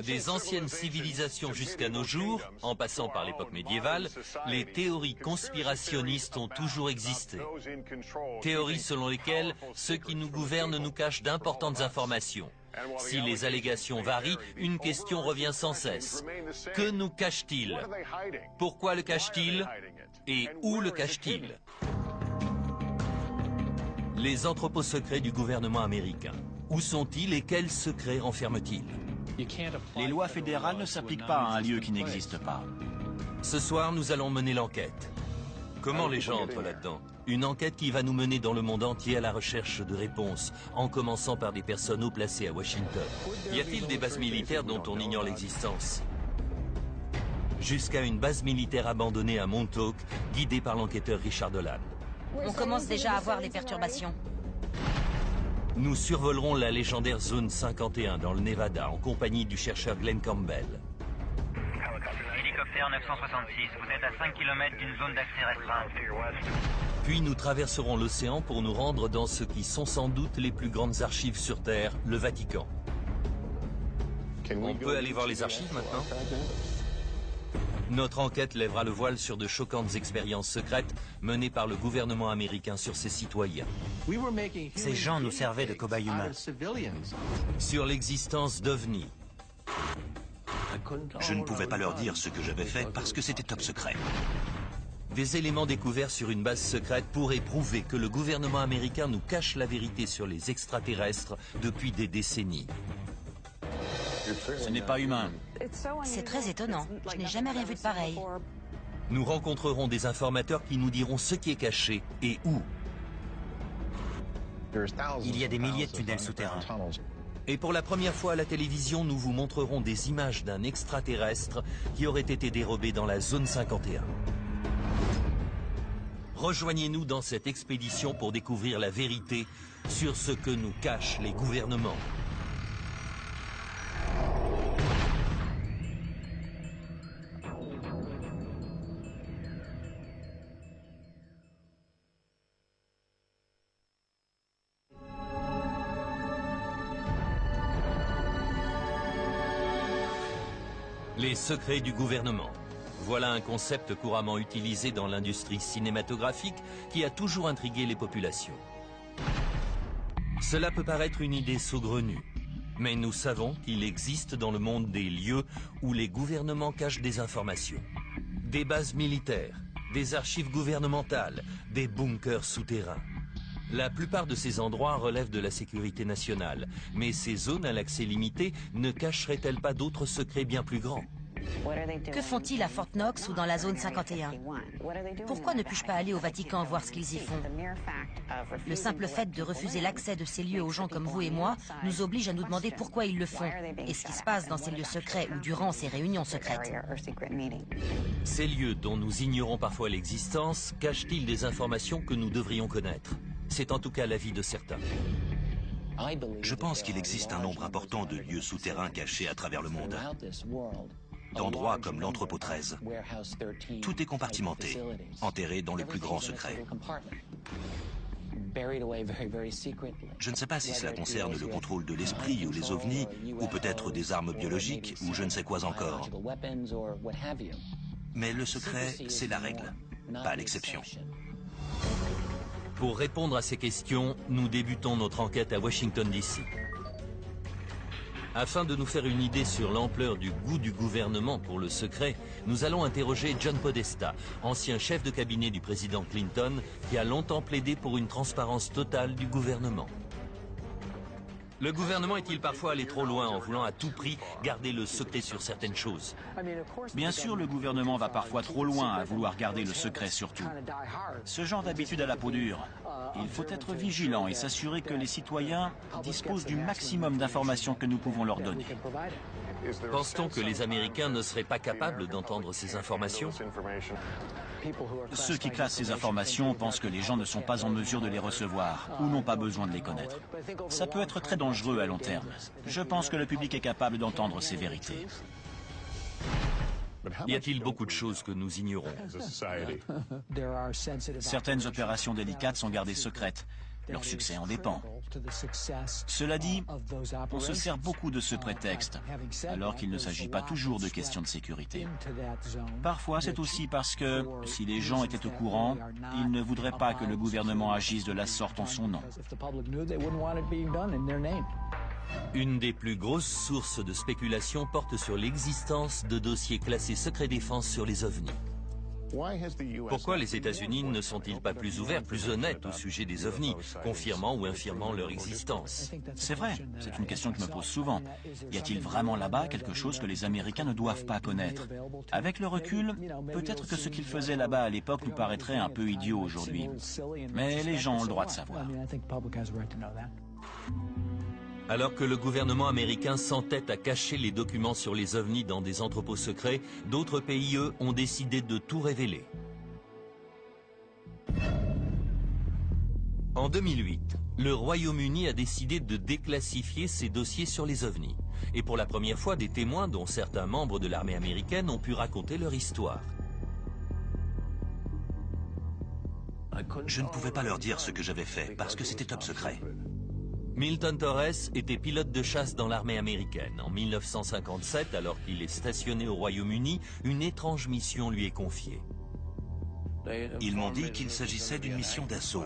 Des anciennes civilisations jusqu'à nos jours, en passant par l'époque médiévale, les théories conspirationnistes ont toujours existé. Théories selon lesquelles ceux qui nous gouvernent nous cachent d'importantes informations. Si les allégations varient, une question revient sans cesse. Que nous cache-t-il? Pourquoi le cache-t-il? Et où le cache-t-il? Les entrepôts secrets du gouvernement américain. Où sont-ils et quels secrets renferment-ils? Les lois fédérales ne s'appliquent pas à un lieu qui n'existe pas. Ce soir, nous allons mener l'enquête. Comment les gens entrent là-dedans? Une enquête qui va nous mener dans le monde entier à la recherche de réponses, en commençant par des personnes haut placées à Washington. Y a-t-il des bases militaires dont on ignore l'existence? Jusqu'à une base militaire abandonnée à Montauk, guidée par l'enquêteur Richard Dolan. On commence déjà à voir des perturbations. Nous survolerons la légendaire zone 51 dans le Nevada en compagnie du chercheur Glenn Campbell. Hélicoptère 966, vous êtes à 5 km d'une zone d'accès restreinte. Puis nous traverserons l'océan pour nous rendre dans ce qui sont sans doute les plus grandes archives sur Terre, le Vatican. On peut aller voir les archives maintenant? Notre enquête lèvera le voile sur de choquantes expériences secrètes menées par le gouvernement américain sur ses citoyens. Ces gens nous servaient de cobayes humains. Sur l'existence d'OVNI. Je ne pouvais pas leur dire ce que j'avais fait parce que c'était top secret. Des éléments découverts sur une base secrète pourraient prouver que le gouvernement américain nous cache la vérité sur les extraterrestres depuis des décennies. Ce n'est pas humain. C'est très étonnant. Je n'ai jamais rien vu de pareil. Nous rencontrerons des informateurs qui nous diront ce qui est caché et où. Il y a des milliers de tunnels souterrains. Et pour la première fois à la télévision, nous vous montrerons des images d'un extraterrestre qui aurait été dérobé dans la zone 51. Rejoignez-nous dans cette expédition pour découvrir la vérité sur ce que nous cachent les gouvernements. Les secrets du gouvernement. Voilà un concept couramment utilisé dans l'industrie cinématographique qui a toujours intrigué les populations. Cela peut paraître une idée saugrenue, mais nous savons qu'il existe dans le monde des lieux où les gouvernements cachent des informations. Des bases militaires, des archives gouvernementales, des bunkers souterrains. La plupart de ces endroits relèvent de la sécurité nationale, mais ces zones à l'accès limité ne cacheraient-elles pas d'autres secrets bien plus grands? Que font-ils à Fort Knox ou dans la zone 51? Pourquoi ne puis-je pas aller au Vatican voir ce qu'ils y font? Le simple fait de refuser l'accès de ces lieux aux gens comme vous et moi nous oblige à nous demander pourquoi ils le font et ce qui se passe dans ces lieux secrets ou durant ces réunions secrètes. Ces lieux dont nous ignorons parfois l'existence cachent-ils des informations que nous devrions connaître? C'est en tout cas l'avis de certains. Je pense qu'il existe un nombre important de lieux souterrains cachés à travers le monde. D'endroits comme l'entrepôt 13. Tout est compartimenté, enterré dans le plus grand secret. Je ne sais pas si cela concerne le contrôle de l'esprit ou les ovnis, ou peut-être des armes biologiques, ou je ne sais quoi encore. Mais le secret, c'est la règle, pas l'exception. Pour répondre à ces questions, nous débutons notre enquête à Washington, D.C. Afin de nous faire une idée sur l'ampleur du goût du gouvernement pour le secret, nous allons interroger John Podesta, ancien chef de cabinet du président Clinton, qui a longtemps plaidé pour une transparence totale du gouvernement. Le gouvernement est-il parfois allé trop loin en voulant à tout prix garder le secret sur certaines choses? Bien sûr, le gouvernement va parfois trop loin à vouloir garder le secret sur tout. Ce genre d'habitude à la peau dure. Il faut être vigilant et s'assurer que les citoyens disposent du maximum d'informations que nous pouvons leur donner. Pense-t-on que les Américains ne seraient pas capables d'entendre ces informations? Ceux qui classent ces informations pensent que les gens ne sont pas en mesure de les recevoir ou n'ont pas besoin de les connaître. Ça peut être très dangereux à long terme. Je pense que le public est capable d'entendre ces vérités. Y a-t-il beaucoup de choses que nous ignorons? Certaines opérations délicates sont gardées secrètes. Leur succès en dépend. Cela dit, on se sert beaucoup de ce prétexte, alors qu'il ne s'agit pas toujours de questions de sécurité. Parfois, c'est aussi parce que, si les gens étaient au courant, ils ne voudraient pas que le gouvernement agisse de la sorte en son nom. Une des plus grosses sources de spéculation porte sur l'existence de dossiers classés secret défense sur les ovnis. Pourquoi les États-Unis ne sont-ils pas plus ouverts, plus honnêtes au sujet des ovnis, confirmant ou infirmant leur existence? C'est vrai, c'est une question que je me pose souvent. Y a-t-il vraiment là-bas quelque chose que les Américains ne doivent pas connaître? Avec le recul, peut-être que ce qu'ils faisaient là-bas à l'époque nous paraîtrait un peu idiot aujourd'hui. Mais les gens ont le droit de savoir. Alors que le gouvernement américain s'entête à cacher les documents sur les ovnis dans des entrepôts secrets, d'autres pays, eux, ont décidé de tout révéler. En 2008, le Royaume-Uni a décidé de déclassifier ses dossiers sur les ovnis. Et pour la première fois, des témoins, dont certains membres de l'armée américaine, ont pu raconter leur histoire. Je ne pouvais pas leur dire ce que j'avais fait, parce que c'était top secret. Milton Torres était pilote de chasse dans l'armée américaine. En 1957, alors qu'il est stationné au Royaume-Uni, une étrange mission lui est confiée. Ils m'ont dit qu'il s'agissait d'une mission d'assaut.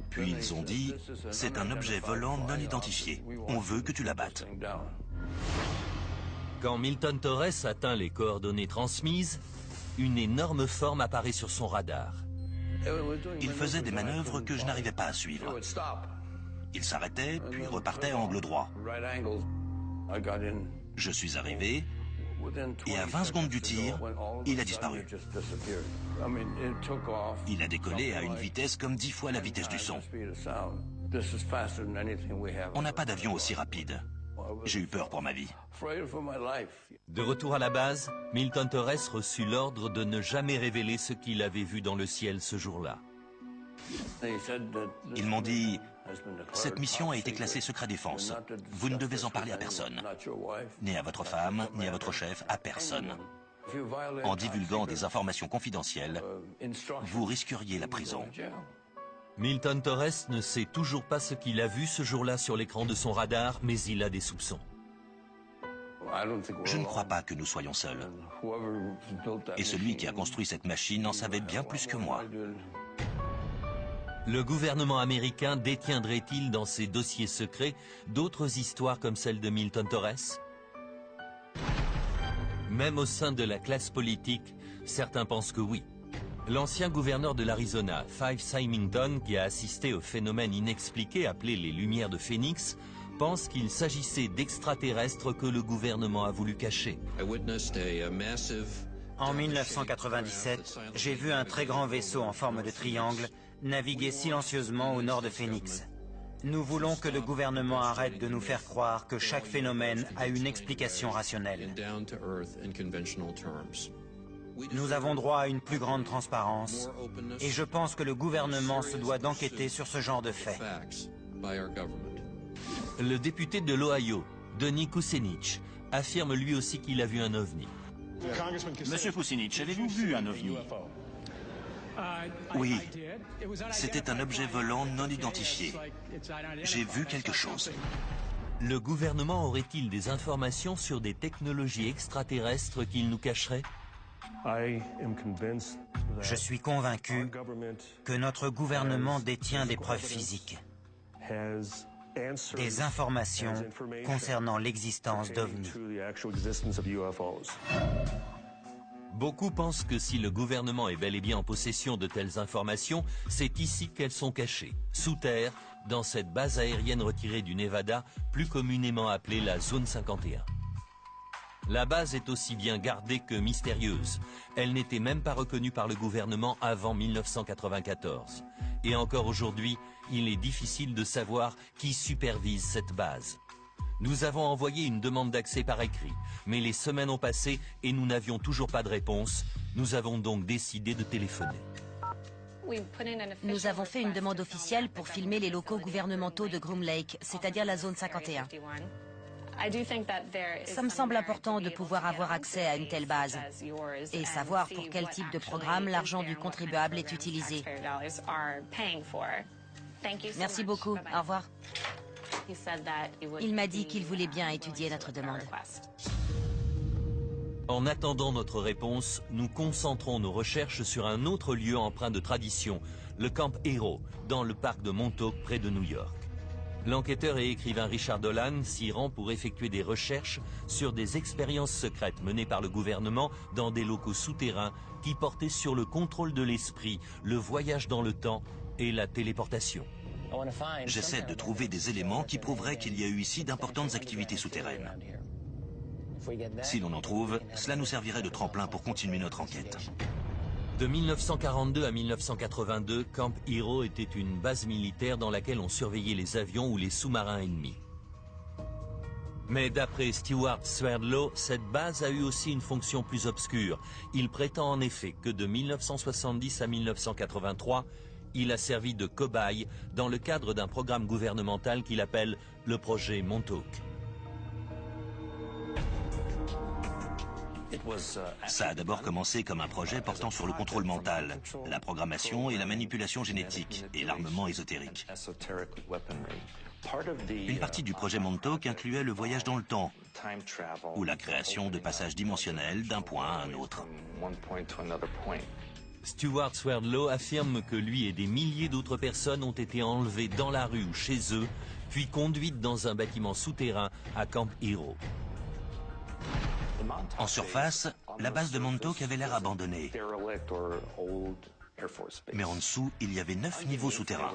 Puis ils ont dit, c'est un objet volant non identifié. On veut que tu l'abattes. Quand Milton Torres atteint les coordonnées transmises, une énorme forme apparaît sur son radar. Il faisait des manœuvres que je n'arrivais pas à suivre. Il s'arrêtait, puis repartait à angle droit. Je suis arrivé, et à 20 secondes du tir, il a disparu. Il a décollé à une vitesse comme 10 fois la vitesse du son. On n'a pas d'avion aussi rapide. J'ai eu peur pour ma vie. De retour à la base, Milton Torres reçut l'ordre de ne jamais révéler ce qu'il avait vu dans le ciel ce jour-là. Ils m'ont dit, cette mission a été classée secret défense. Vous ne devez en parler à personne. Ni à votre femme, ni à votre chef, à personne. En divulguant des informations confidentielles, vous risqueriez la prison. Milton Torres ne sait toujours pas ce qu'il a vu ce jour-là sur l'écran de son radar, mais il a des soupçons. Je ne crois pas que nous soyons seuls. Et celui qui a construit cette machine en savait bien plus que moi. Le gouvernement américain détiendrait-il dans ses dossiers secrets d'autres histoires comme celle de Milton Torres? Même au sein de la classe politique, certains pensent que oui. L'ancien gouverneur de l'Arizona, Fife Symington, qui a assisté au phénomène inexpliqué appelé les Lumières de Phénix, pense qu'il s'agissait d'extraterrestres que le gouvernement a voulu cacher. En 1997, j'ai vu un très grand vaisseau en forme de triangle naviguer silencieusement au nord de Phoenix. Nous voulons que le gouvernement arrête de nous faire croire que chaque phénomène a une explication rationnelle. Nous avons droit à une plus grande transparence et je pense que le gouvernement se doit d'enquêter sur ce genre de faits. Le député de l'Ohio, Denis Kucinich, affirme lui aussi qu'il a vu un ovni. Monsieur Kucinich, avez-vous vu un ovni? Oui, c'était un objet volant non identifié. J'ai vu quelque chose. Le gouvernement aurait-il des informations sur des technologies extraterrestres qu'il nous cacherait? Je suis convaincu que notre gouvernement détient des preuves physiques, des informations concernant l'existence d'OVNI. Beaucoup pensent que si le gouvernement est bel et bien en possession de telles informations, c'est ici qu'elles sont cachées, sous terre, dans cette base aérienne retirée du Nevada, plus communément appelée la Zone 51. La base est aussi bien gardée que mystérieuse. Elle n'était même pas reconnue par le gouvernement avant 1994. Et encore aujourd'hui, il est difficile de savoir qui supervise cette base. Nous avons envoyé une demande d'accès par écrit, mais les semaines ont passé et nous n'avions toujours pas de réponse. Nous avons donc décidé de téléphoner. Nous avons fait une demande officielle pour filmer les locaux gouvernementaux de Groom Lake, c'est-à-dire la zone 51. Ça me semble important de pouvoir avoir accès à une telle base et savoir pour quel type de programme l'argent du contribuable est utilisé. Merci beaucoup. Au revoir. Il m'a dit qu'il voulait bien étudier notre demande. En attendant notre réponse, nous concentrons nos recherches sur un autre lieu empreint de tradition, le Camp Hero, dans le parc de Montauk, près de New York. L'enquêteur et écrivain Richard Dolan s'y rend pour effectuer des recherches sur des expériences secrètes menées par le gouvernement dans des locaux souterrains qui portaient sur le contrôle de l'esprit, le voyage dans le temps et la téléportation. J'essaie de trouver des éléments qui prouveraient qu'il y a eu ici d'importantes activités souterraines. Si l'on en trouve, cela nous servirait de tremplin pour continuer notre enquête. De 1942 à 1982, Camp Hero était une base militaire dans laquelle on surveillait les avions ou les sous-marins ennemis. Mais d'après Stewart Swerdlow, cette base a eu aussi une fonction plus obscure. Il prétend en effet que de 1970 à 1983, il a servi de cobaye dans le cadre d'un programme gouvernemental qu'il appelle le projet Montauk. Ça a d'abord commencé comme un projet portant sur le contrôle mental, la programmation et la manipulation génétique, et l'armement ésotérique. Une partie du projet Montauk incluait le voyage dans le temps, ou la création de passages dimensionnels d'un point à un autre. Stewart Swerdlow affirme que lui et des milliers d'autres personnes ont été enlevées dans la rue ou chez eux, puis conduites dans un bâtiment souterrain à Camp Hero. En surface, la base de Montauk avait l'air abandonnée. Mais en dessous, il y avait 9 niveaux souterrains.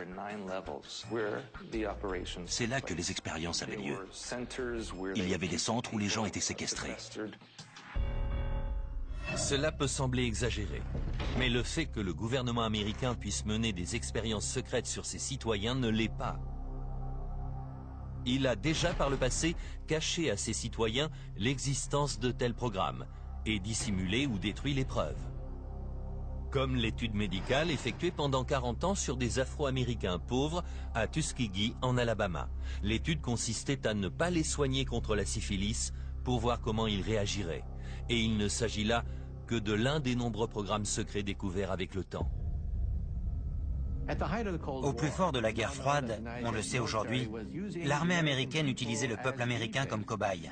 C'est là que les expériences avaient lieu. Il y avait des centres où les gens étaient séquestrés. Cela peut sembler exagéré, mais le fait que le gouvernement américain puisse mener des expériences secrètes sur ses citoyens ne l'est pas. Il a déjà par le passé caché à ses citoyens l'existence de tels programmes et dissimulé ou détruit les preuves. Comme l'étude médicale effectuée pendant 40 ans sur des Afro-Américains pauvres à Tuskegee en Alabama. L'étude consistait à ne pas les soigner contre la syphilis pour voir comment ils réagiraient. Et il ne s'agit là que de l'un des nombreux programmes secrets découverts avec le temps. Au plus fort de la guerre froide, on le sait aujourd'hui, l'armée américaine utilisait le peuple américain comme cobaye.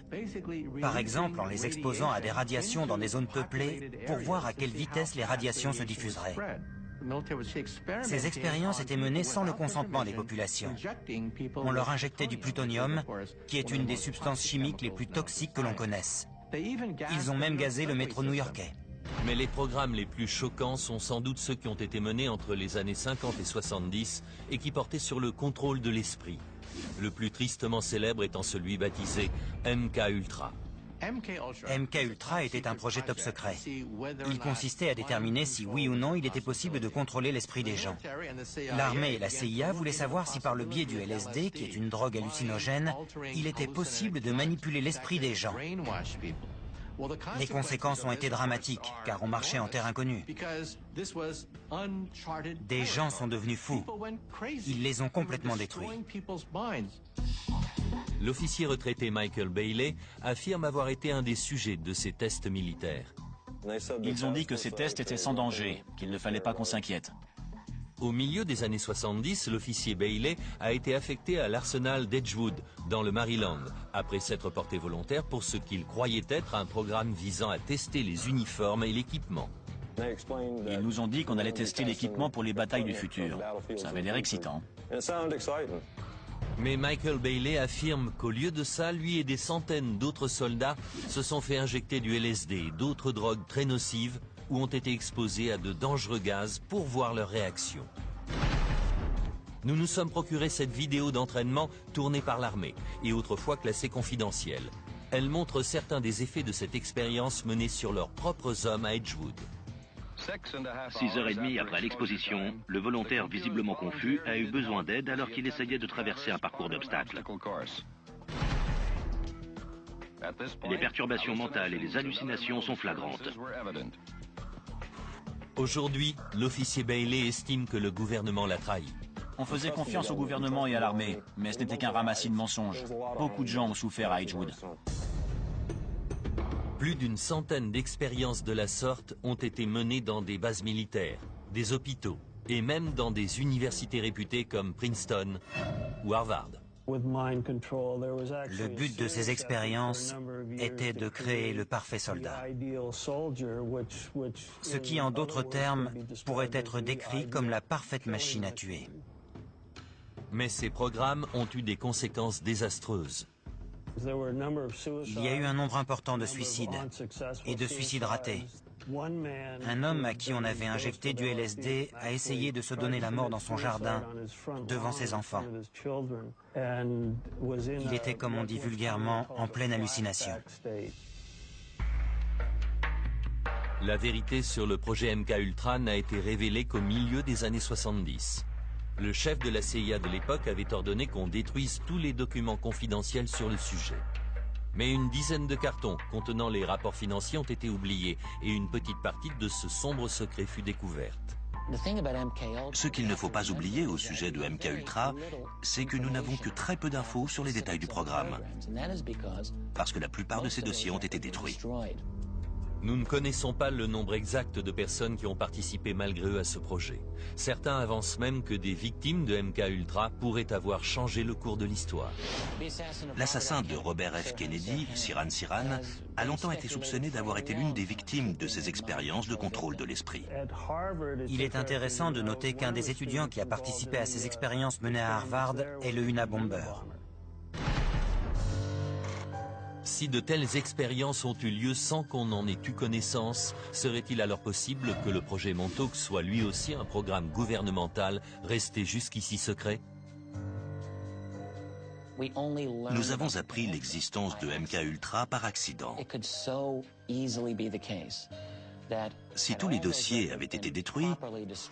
Par exemple, en les exposant à des radiations dans des zones peuplées pour voir à quelle vitesse les radiations se diffuseraient. Ces expériences étaient menées sans le consentement des populations. On leur injectait du plutonium, qui est une des substances chimiques les plus toxiques que l'on connaisse. Ils ont même gazé le métro new-yorkais. Mais les programmes les plus choquants sont sans doute ceux qui ont été menés entre les années 50 et 70 et qui portaient sur le contrôle de l'esprit. Le plus tristement célèbre étant celui baptisé MK-Ultra. MK-Ultra était un projet top secret. Il consistait à déterminer si oui ou non il était possible de contrôler l'esprit des gens. L'armée et la CIA voulaient savoir si par le biais du LSD, qui est une drogue hallucinogène, il était possible de manipuler l'esprit des gens. Les conséquences ont été dramatiques, car on marchait en terre inconnue. Des gens sont devenus fous. Ils les ont complètement détruits. L'officier retraité Michael Bailey affirme avoir été un des sujets de ces tests militaires. Ils ont dit que ces tests étaient sans danger, qu'il ne fallait pas qu'on s'inquiète. Au milieu des années 70, l'officier Bailey a été affecté à l'arsenal d'Edgewood, dans le Maryland, après s'être porté volontaire pour ce qu'il croyait être un programme visant à tester les uniformes et l'équipement. Ils nous ont dit qu'on allait tester l'équipement pour les batailles du futur. Ça avait l'air excitant. Mais Michael Bailey affirme qu'au lieu de ça, lui et des centaines d'autres soldats se sont fait injecter du LSD et d'autres drogues très nocives ou ont été exposés à de dangereux gaz pour voir leur réaction. Nous nous sommes procuré cette vidéo d'entraînement tournée par l'armée et autrefois classée confidentielle. Elle montre certains des effets de cette expérience menée sur leurs propres hommes à Edgewood. 6h30 après l'exposition, le volontaire visiblement confus a eu besoin d'aide alors qu'il essayait de traverser un parcours d'obstacles. Les perturbations mentales et les hallucinations sont flagrantes. Aujourd'hui, l'officier Bailey estime que le gouvernement l'a trahi. On faisait confiance au gouvernement et à l'armée, mais ce n'était qu'un ramassis de mensonges. Beaucoup de gens ont souffert à Edgewood. Plus d'une centaine d'expériences de la sorte ont été menées dans des bases militaires, des hôpitaux, et même dans des universités réputées comme Princeton ou Harvard. Le but de ces expériences était de créer le parfait soldat, ce qui, en d'autres termes, pourrait être décrit comme la parfaite machine à tuer. Mais ces programmes ont eu des conséquences désastreuses. Il y a eu un nombre important de suicides et de suicides ratés. Un homme à qui on avait injecté du LSD a essayé de se donner la mort dans son jardin, devant ses enfants. Il était, comme on dit vulgairement, en pleine hallucination. La vérité sur le projet MKUltra n'a été révélée qu'au milieu des années 70. Le chef de la CIA de l'époque avait ordonné qu'on détruise tous les documents confidentiels sur le sujet. Mais une dizaine de cartons contenant les rapports financiers ont été oubliés et une petite partie de ce sombre secret fut découverte. Ce qu'il ne faut pas oublier au sujet de MKUltra, c'est que nous n'avons que très peu d'infos sur les détails du programme, parce que la plupart de ces dossiers ont été détruits. Nous ne connaissons pas le nombre exact de personnes qui ont participé malgré eux à ce projet. Certains avancent même que des victimes de MKUltra pourraient avoir changé le cours de l'histoire. L'assassin de Robert F. Kennedy, Sirhan Sirhan, a longtemps été soupçonné d'avoir été l'une des victimes de ces expériences de contrôle de l'esprit. Il est intéressant de noter qu'un des étudiants qui a participé à ces expériences menées à Harvard est le Unabomber. Si de telles expériences ont eu lieu sans qu'on en ait eu connaissance, serait-il alors possible que le projet Montauk soit lui aussi un programme gouvernemental resté jusqu'ici secret? Nous avons appris l'existence de MKUltra par accident. Si tous les dossiers avaient été détruits,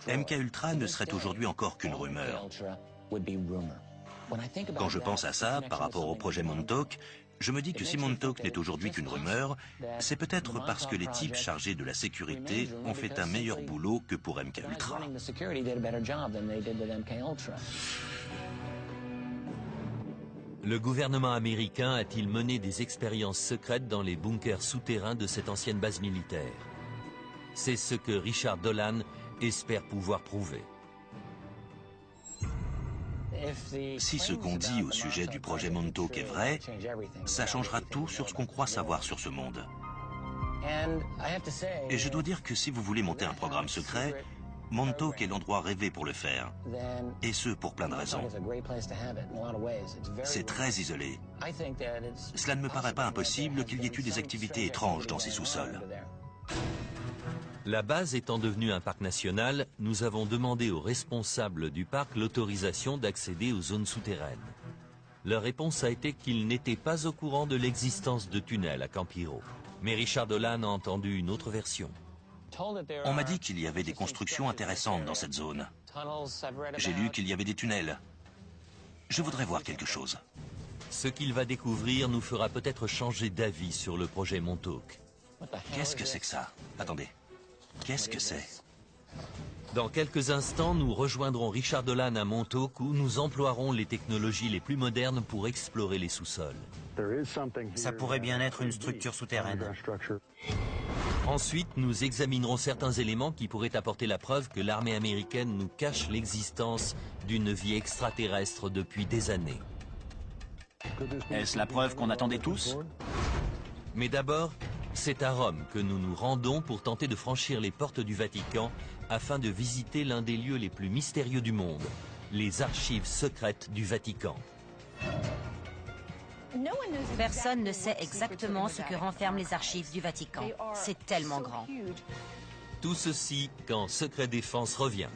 MKUltra ne serait aujourd'hui encore qu'une rumeur. Quand je pense à ça, par rapport au projet Montauk, je me dis que si Montauk n'est aujourd'hui qu'une rumeur, c'est peut-être parce que les types chargés de la sécurité ont fait un meilleur boulot que pour MKUltra. Le gouvernement américain a-t-il mené des expériences secrètes dans les bunkers souterrains de cette ancienne base militaire? C'est ce que Richard Dolan espère pouvoir prouver. Si ce qu'on dit au sujet du projet Montauk est vrai, ça changera tout sur ce qu'on croit savoir sur ce monde. Et je dois dire que si vous voulez monter un programme secret, Montauk est l'endroit rêvé pour le faire. Et ce, pour plein de raisons. C'est très isolé. Cela ne me paraît pas impossible qu'il y ait eu des activités étranges dans ces sous-sols. La base étant devenue un parc national, nous avons demandé aux responsables du parc l'autorisation d'accéder aux zones souterraines. Leur réponse a été qu'ils n'étaient pas au courant de l'existence de tunnels à Campiro. Mais Richard Dolan a entendu une autre version. On m'a dit qu'il y avait des constructions intéressantes dans cette zone. J'ai lu qu'il y avait des tunnels. Je voudrais voir quelque chose. Ce qu'il va découvrir nous fera peut-être changer d'avis sur le projet Montauk. Qu'est-ce que c'est que ça? Attendez. Qu'est-ce que c'est? Dans quelques instants, nous rejoindrons Richard Dolan à Montauk où nous emploierons les technologies les plus modernes pour explorer les sous-sols. Ça pourrait bien être une structure souterraine. Ensuite, nous examinerons certains éléments qui pourraient apporter la preuve que l'armée américaine nous cache l'existence d'une vie extraterrestre depuis des années. Est-ce la preuve qu'on attendait tous? Mais d'abord, c'est à Rome que nous nous rendons pour tenter de franchir les portes du Vatican afin de visiter l'un des lieux les plus mystérieux du monde, les archives secrètes du Vatican. Personne ne sait exactement ce que renferment les archives du Vatican. C'est tellement grand. Tout ceci quand Secret Défense revient.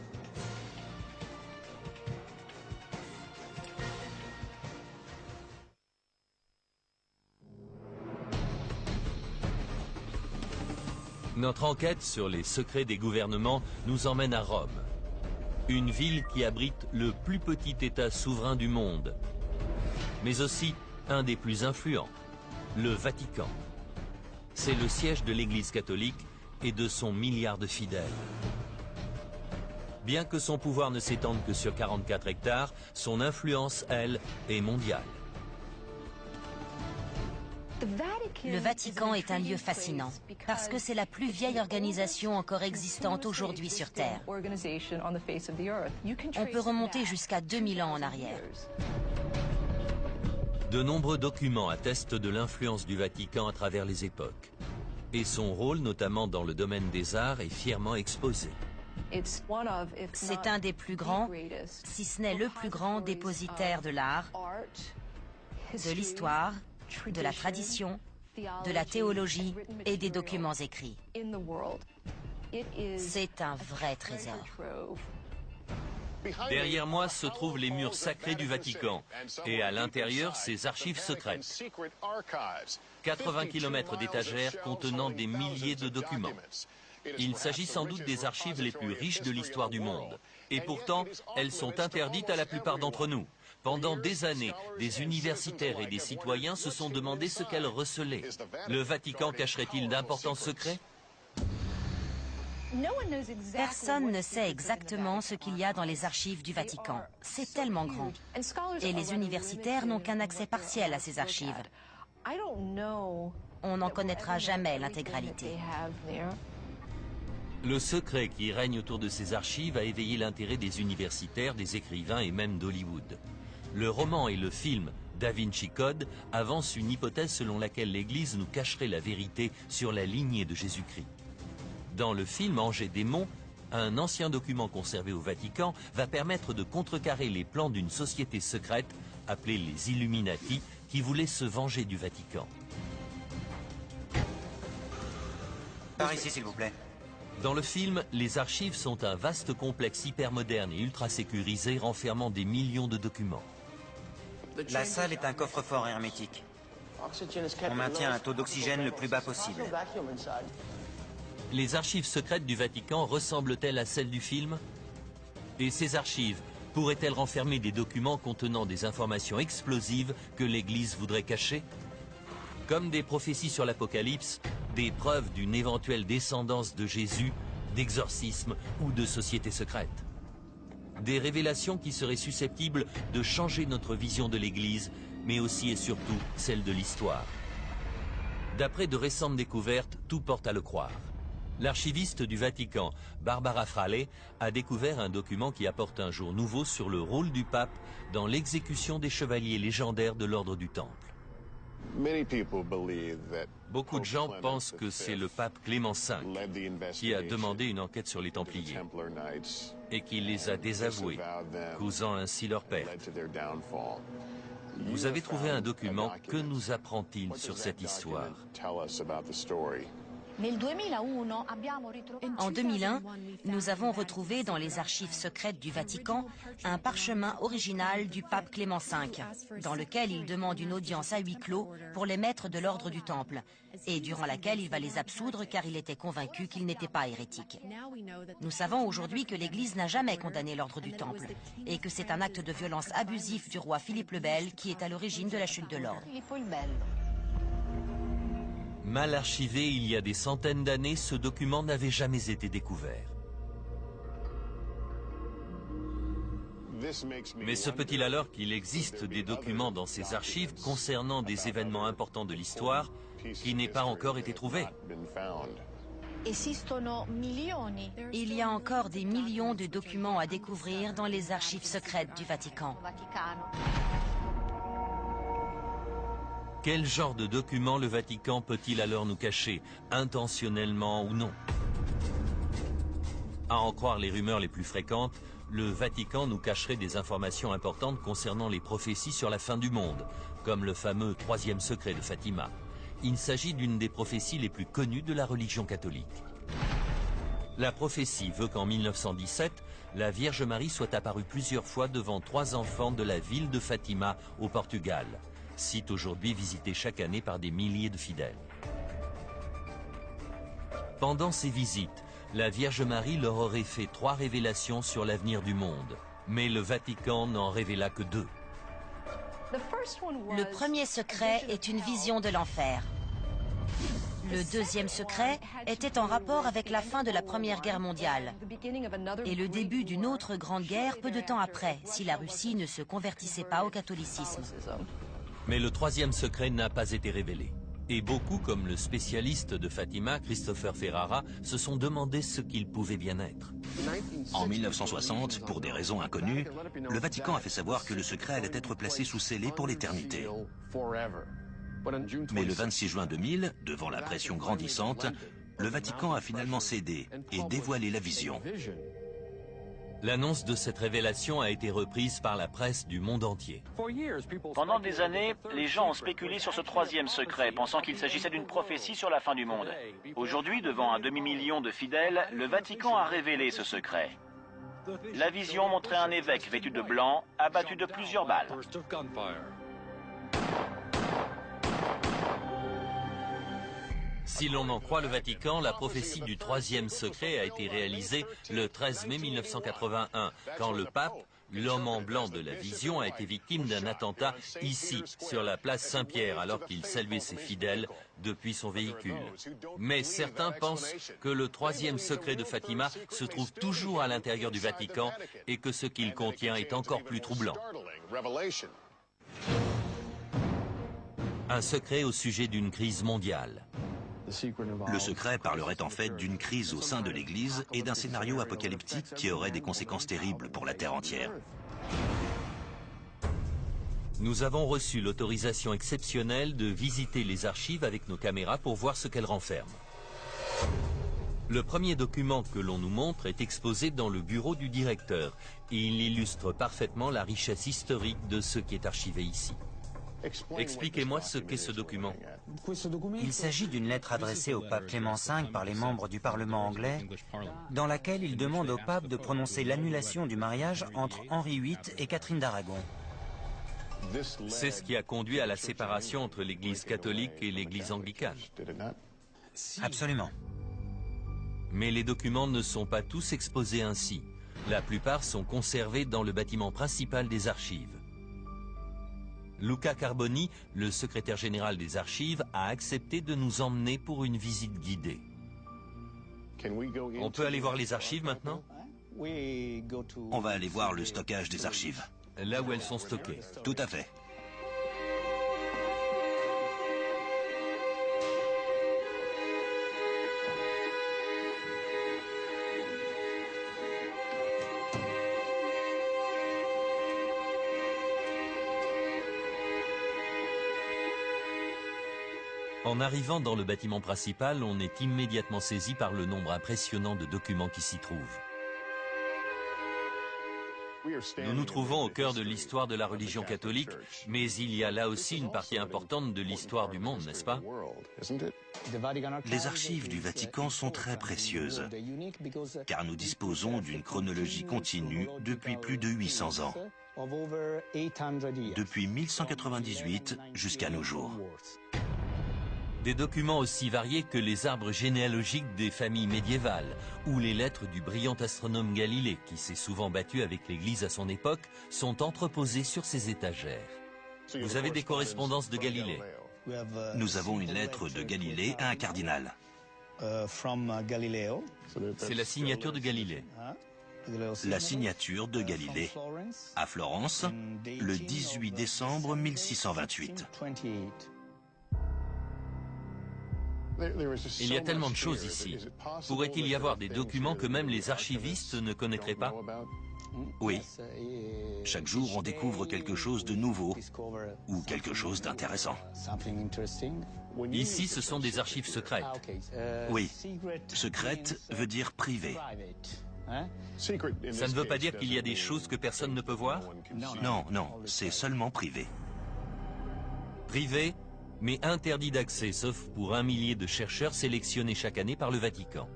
Notre enquête sur les secrets des gouvernements nous emmène à Rome. Une ville qui abrite le plus petit État souverain du monde, mais aussi un des plus influents, le Vatican. C'est le siège de l'Église catholique et de son milliard de fidèles. Bien que son pouvoir ne s'étende que sur 44 hectares, son influence, elle, est mondiale. Le Vatican est un lieu fascinant parce que c'est la plus vieille organisation encore existante aujourd'hui sur Terre. On peut remonter jusqu'à 2000 ans en arrière. De nombreux documents attestent de l'influence du Vatican à travers les époques. Et son rôle, notamment dans le domaine des arts, est fièrement exposé. C'est un des plus grands, si ce n'est le plus grand dépositaire de l'art, de l'histoire, de la tradition, de la théologie et des documents écrits. C'est un vrai trésor. Derrière moi se trouvent les murs sacrés du Vatican et à l'intérieur ses archives secrètes. 80 km d'étagères contenant des milliers de documents. Il s'agit sans doute des archives les plus riches de l'histoire du monde. Et pourtant, elles sont interdites à la plupart d'entre nous. Pendant des années, des universitaires et des citoyens se sont demandé ce qu'elles recelaient. Le Vatican cacherait-il d'importants secrets ? Personne ne sait exactement ce qu'il y a dans les archives du Vatican. C'est tellement grand. Et les universitaires n'ont qu'un accès partiel à ces archives. On n'en connaîtra jamais l'intégralité. Le secret qui règne autour de ces archives a éveillé l'intérêt des universitaires, des écrivains et même d'Hollywood. Le roman et le film Da Vinci Code avancent une hypothèse selon laquelle l'Église nous cacherait la vérité sur la lignée de Jésus-Christ. Dans le film Ange et démons, un ancien document conservé au Vatican va permettre de contrecarrer les plans d'une société secrète appelée les Illuminati qui voulait se venger du Vatican. Par ici, s'il vous plaît. Dans le film, les archives sont un vaste complexe hypermoderne et ultra sécurisé renfermant des millions de documents. La salle est un coffre-fort hermétique. On maintient un taux d'oxygène le plus bas possible. Les archives secrètes du Vatican ressemblent-elles à celles du film? Et ces archives pourraient-elles renfermer des documents contenant des informations explosives que l'Église voudrait cacher? Comme des prophéties sur l'Apocalypse, des preuves d'une éventuelle descendance de Jésus, d'exorcisme ou de société secrète. Des révélations qui seraient susceptibles de changer notre vision de l'Église, mais aussi et surtout celle de l'histoire. D'après de récentes découvertes, tout porte à le croire. L'archiviste du Vatican, Barbara Fraley, a découvert un document qui apporte un jour nouveau sur le rôle du pape dans l'exécution des chevaliers légendaires de l'ordre du Temple. Beaucoup de gens pensent que c'est le pape Clément V qui a demandé une enquête sur les Templiers et qui les a désavoués, causant ainsi leur perte. Vous avez trouvé un document, que nous apprend-il sur cette histoire? En 2001, nous avons retrouvé dans les archives secrètes du Vatican un parchemin original du pape Clément V, dans lequel il demande une audience à huis clos pour les maîtres de l'ordre du Temple, et durant laquelle il va les absoudre car il était convaincu qu'ils n'étaient pas hérétiques. Nous savons aujourd'hui que l'Église n'a jamais condamné l'ordre du Temple, et que c'est un acte de violence abusif du roi Philippe le Bel qui est à l'origine de la chute de l'ordre. Mal archivé il y a des centaines d'années, ce document n'avait jamais été découvert. Mais se peut-il alors qu'il existe des documents dans ces archives concernant des événements importants de l'histoire qui n'aient pas encore été trouvés? Il y a encore des millions de documents à découvrir dans les archives secrètes du Vatican. Quel genre de documents le Vatican peut-il alors nous cacher, intentionnellement ou non? À en croire les rumeurs les plus fréquentes, le Vatican nous cacherait des informations importantes concernant les prophéties sur la fin du monde, comme le fameux troisième secret de Fatima. Il s'agit d'une des prophéties les plus connues de la religion catholique. La prophétie veut qu'en 1917, la Vierge Marie soit apparue plusieurs fois devant 3 enfants de la ville de Fatima au Portugal, site aujourd'hui visité chaque année par des milliers de fidèles. Pendant ces visites, la Vierge Marie leur aurait fait 3 révélations sur l'avenir du monde, mais le Vatican n'en révéla que 2. Le premier secret est une vision de l'enfer. Le deuxième secret était en rapport avec la fin de la Première Guerre mondiale et le début d'une autre grande guerre peu de temps après, si la Russie ne se convertissait pas au catholicisme. Mais le troisième secret n'a pas été révélé. Et beaucoup, comme le spécialiste de Fatima, Christopher Ferrara, se sont demandé ce qu'il pouvait bien être. En 1960, pour des raisons inconnues, le Vatican a fait savoir que le secret allait être placé sous scellé pour l'éternité. Mais le 26 juin 2000, devant la pression grandissante, le Vatican a finalement cédé et dévoilé la vision. L'annonce de cette révélation a été reprise par la presse du monde entier. Pendant des années, les gens ont spéculé sur ce troisième secret, pensant qu'il s'agissait d'une prophétie sur la fin du monde. Aujourd'hui, devant un demi-million de fidèles, le Vatican a révélé ce secret. La vision montrait un évêque vêtu de blanc, abattu de plusieurs balles. Si l'on en croit le Vatican, la prophétie du troisième secret a été réalisée le 13 mai 1981, quand le pape, l'homme en blanc de la vision, a été victime d'un attentat ici, sur la place Saint-Pierre, alors qu'il saluait ses fidèles depuis son véhicule. Mais certains pensent que le troisième secret de Fatima se trouve toujours à l'intérieur du Vatican et que ce qu'il contient est encore plus troublant. Un secret au sujet d'une crise mondiale. Le secret parlerait en fait d'une crise au sein de l'Église et d'un scénario apocalyptique qui aurait des conséquences terribles pour la Terre entière. Nous avons reçu l'autorisation exceptionnelle de visiter les archives avec nos caméras pour voir ce qu'elles renferment. Le premier document que l'on nous montre est exposé dans le bureau du directeur et il illustre parfaitement la richesse historique de ce qui est archivé ici. Expliquez-moi ce qu'est ce document. Il s'agit d'une lettre adressée au pape Clément V par les membres du Parlement anglais, dans laquelle il demande au pape de prononcer l'annulation du mariage entre Henri VIII et Catherine d'Aragon. C'est ce qui a conduit à la séparation entre l'Église catholique et l'Église anglicane. Absolument. Mais les documents ne sont pas tous exposés ainsi. La plupart sont conservés dans le bâtiment principal des archives. Luca Carboni, le secrétaire général des archives, a accepté de nous emmener pour une visite guidée. On peut aller voir les archives maintenant? On va aller voir le stockage des archives. Là où elles sont stockées. Tout à fait. En arrivant dans le bâtiment principal, on est immédiatement saisi par le nombre impressionnant de documents qui s'y trouvent. Nous nous trouvons au cœur de l'histoire de la religion catholique, mais il y a là aussi une partie importante de l'histoire du monde, n'est-ce pas? Les archives du Vatican sont très précieuses, car nous disposons d'une chronologie continue depuis plus de 800 ans, depuis 1198 jusqu'à nos jours. Des documents aussi variés que les arbres généalogiques des familles médiévales ou les lettres du brillant astronome Galilée, qui s'est souvent battu avec l'Église à son époque, sont entreposés sur ces étagères. Vous avez des correspondances de Galilée? Nous avons une lettre de Galilée à un cardinal. C'est la signature de Galilée. La signature de Galilée à Florence, le 18 décembre 1628. Il y a tellement de choses ici. Pourrait-il y avoir des documents que même les archivistes ne connaîtraient pas? Oui. Chaque jour, on découvre quelque chose de nouveau ou quelque chose d'intéressant. Ici, ce sont des archives secrètes. Oui. Secrète veut dire privé. Ça ne veut pas dire qu'il y a des choses que personne ne peut voir? Non, non, c'est seulement privé. Privé, mais interdit d'accès, sauf pour 1 millier de chercheurs sélectionnés chaque année par le Vatican.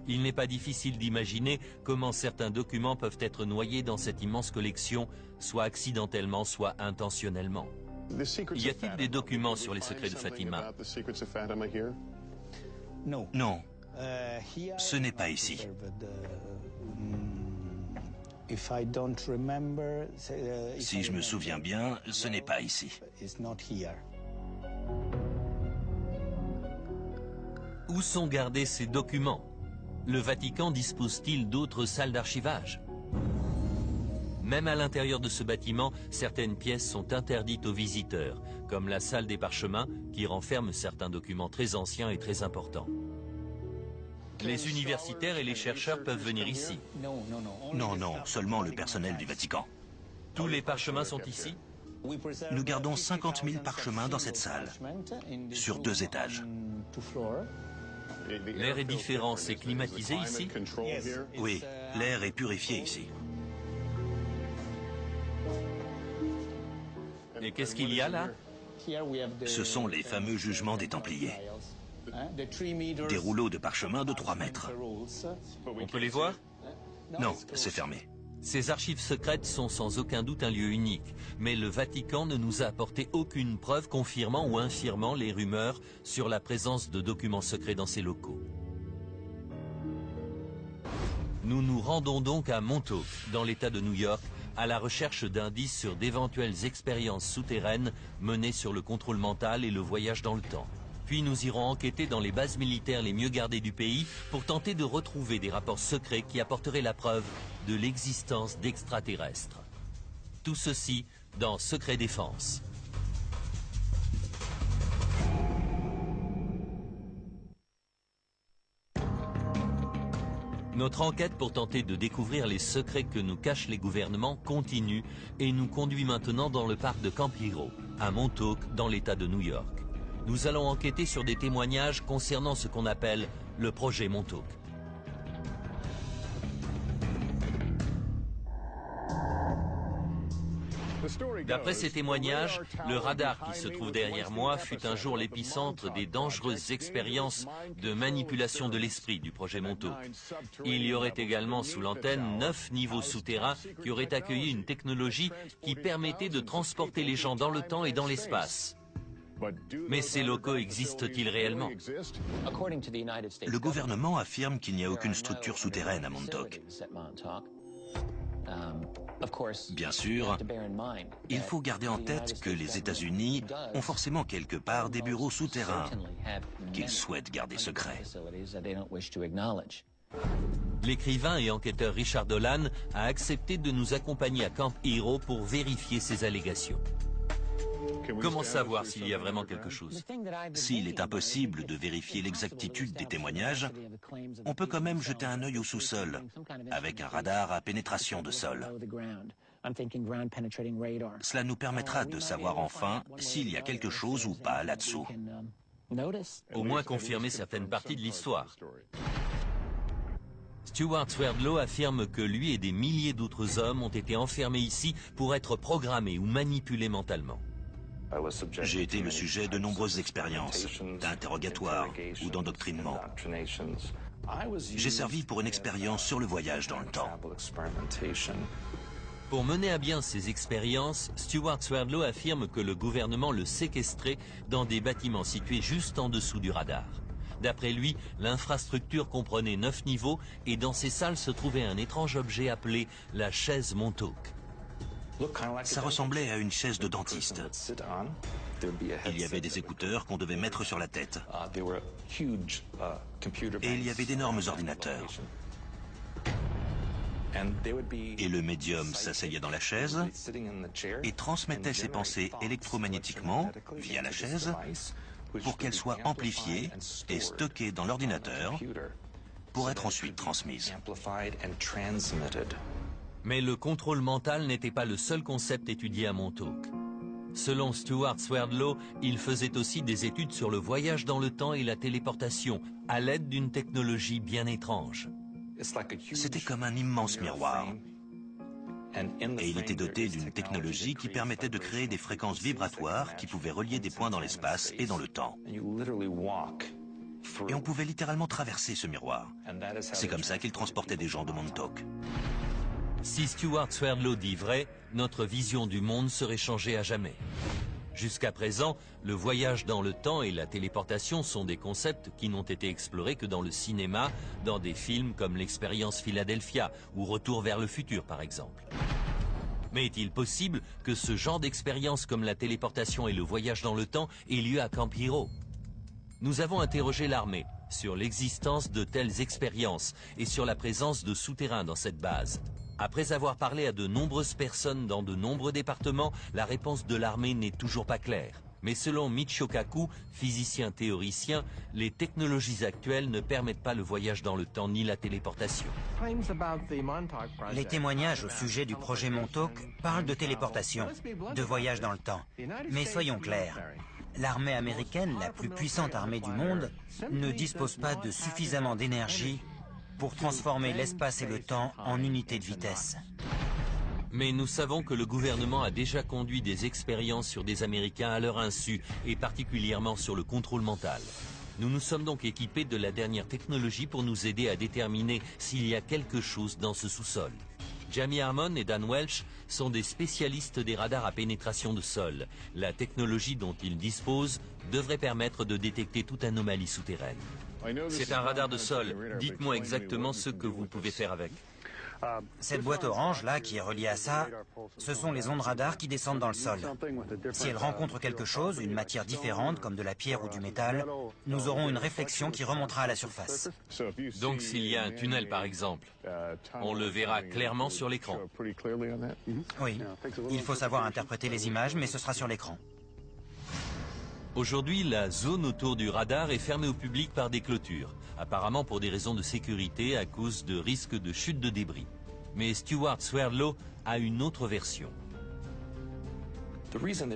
Il n'est pas difficile d'imaginer comment certains documents peuvent être noyés dans cette immense collection, soit accidentellement, soit intentionnellement. Y a-t-il des documents sur les secrets de Fatima? Non, ce n'est pas ici. Si je me souviens bien, ce n'est pas ici. Où sont gardés ces documents? Le Vatican dispose-t-il d'autres salles d'archivage? Même à l'intérieur de ce bâtiment, certaines pièces sont interdites aux visiteurs, comme la salle des parchemins qui renferme certains documents très anciens et très importants. Les universitaires et les chercheurs peuvent venir ici. Non, non, seulement le personnel du Vatican. Tous les parchemins sont ici? Nous gardons 50 000 parchemins dans cette salle, sur 2 étages. L'air est différent, c'est climatisé ici? Oui, l'air est purifié ici. Et qu'est-ce qu'il y a là? Ce sont les fameux jugements des Templiers. Des rouleaux de parchemin de 3 mètres. On peut les voir? Non, c'est fermé. Ces archives secrètes sont sans aucun doute un lieu unique, mais le Vatican ne nous a apporté aucune preuve confirmant ou infirmant les rumeurs sur la présence de documents secrets dans ces locaux. Nous nous rendons donc à Montauk, dans l'État de New York, à la recherche d'indices sur d'éventuelles expériences souterraines menées sur le contrôle mental et le voyage dans le temps. Puis nous irons enquêter dans les bases militaires les mieux gardées du pays pour tenter de retrouver des rapports secrets qui apporteraient la preuve de l'existence d'extraterrestres. Tout ceci dans Secret Défense. Notre enquête pour tenter de découvrir les secrets que nous cachent les gouvernements continue et nous conduit maintenant dans le parc de Camp Hero, à Montauk, dans l'État de New York. Nous allons enquêter sur des témoignages concernant ce qu'on appelle le projet Montauk. D'après ces témoignages, le radar qui se trouve derrière moi fut un jour l'épicentre des dangereuses expériences de manipulation de l'esprit du projet Montauk. Il y aurait également sous l'antenne 9 niveaux souterrains qui auraient accueilli une technologie qui permettait de transporter les gens dans le temps et dans l'espace. Mais ces locaux existent-ils réellement? Le gouvernement affirme qu'il n'y a aucune structure souterraine à Montauk. Bien sûr, il faut garder en tête que les États-Unis ont forcément quelque part des bureaux souterrains qu'ils souhaitent garder secrets. L'écrivain et enquêteur Richard Dolan a accepté de nous accompagner à Camp Hero pour vérifier ces allégations. Comment savoir s'il y a vraiment quelque chose? S'il est impossible de vérifier l'exactitude des témoignages, on peut quand même jeter un œil au sous-sol, avec un radar à pénétration de sol. Cela nous permettra de savoir enfin s'il y a quelque chose ou pas là-dessous. Au moins confirmer certaines parties de l'histoire. Stuart Swerdlow affirme que lui et des milliers d'autres hommes ont été enfermés ici pour être programmés ou manipulés mentalement. J'ai été le sujet de nombreuses expériences, d'interrogatoires ou d'endoctrinement. J'ai servi pour une expérience sur le voyage dans le temps. Pour mener à bien ces expériences, Stuart Swerdlow affirme que le gouvernement le séquestrait dans des bâtiments situés juste en dessous du radar. D'après lui, l'infrastructure comprenait 9 niveaux et dans ces salles se trouvait un étrange objet appelé la chaise Montauk. Ça ressemblait à une chaise de dentiste. Il y avait des écouteurs qu'on devait mettre sur la tête. Et il y avait d'énormes ordinateurs. Et le médium s'asseyait dans la chaise et transmettait ses pensées électromagnétiquement via la chaise pour qu'elles soient amplifiées et stockées dans l'ordinateur pour être ensuite transmises. Mais le contrôle mental n'était pas le seul concept étudié à Montauk. Selon Stuart Swerdlow, il faisait aussi des études sur le voyage dans le temps et la téléportation, à l'aide d'une technologie bien étrange. C'était comme un immense miroir. Et il était doté d'une technologie qui permettait de créer des fréquences vibratoires qui pouvaient relier des points dans l'espace et dans le temps. Et on pouvait littéralement traverser ce miroir. C'est comme ça qu'il transportait des gens de Montauk. Si Stuart Swerdlow dit vrai, notre vision du monde serait changée à jamais. Jusqu'à présent, le voyage dans le temps et la téléportation sont des concepts qui n'ont été explorés que dans le cinéma, dans des films comme l'Expérience Philadelphia ou Retour vers le futur par exemple. Mais est-il possible que ce genre d'expérience comme la téléportation et le voyage dans le temps ait lieu à Camp Hero? Nous avons interrogé l'armée sur l'existence de telles expériences et sur la présence de souterrains dans cette base. Après avoir parlé à de nombreuses personnes dans de nombreux départements, la réponse de l'armée n'est toujours pas claire. Mais selon Michio Kaku, physicien théoricien, les technologies actuelles ne permettent pas le voyage dans le temps ni la téléportation. Les témoignages au sujet du projet Montauk parlent de téléportation, de voyage dans le temps. Mais soyons clairs, l'armée américaine, la plus puissante armée du monde, ne dispose pas de suffisamment d'énergie pour transformer l'espace et le temps en unités de vitesse. Mais nous savons que le gouvernement a déjà conduit des expériences sur des Américains à leur insu, et particulièrement sur le contrôle mental. Nous nous sommes donc équipés de la dernière technologie pour nous aider à déterminer s'il y a quelque chose dans ce sous-sol. Jamie Harmon et Dan Welch sont des spécialistes des radars à pénétration de sol. La technologie dont ils disposent devrait permettre de détecter toute anomalie souterraine. C'est un radar de sol. Dites-moi exactement ce que vous pouvez faire avec. Cette boîte orange là qui est reliée à ça, ce sont les ondes radar qui descendent dans le sol. Si elles rencontrent quelque chose, une matière différente comme de la pierre ou du métal, nous aurons une réflexion qui remontera à la surface. Donc s'il y a un tunnel par exemple, on le verra clairement sur l'écran. Oui, il faut savoir interpréter les images, mais ce sera sur l'écran. Aujourd'hui, la zone autour du radar est fermée au public par des clôtures, apparemment pour des raisons de sécurité à cause de risques de chute de débris. Mais Stuart Swerdlow a une autre version.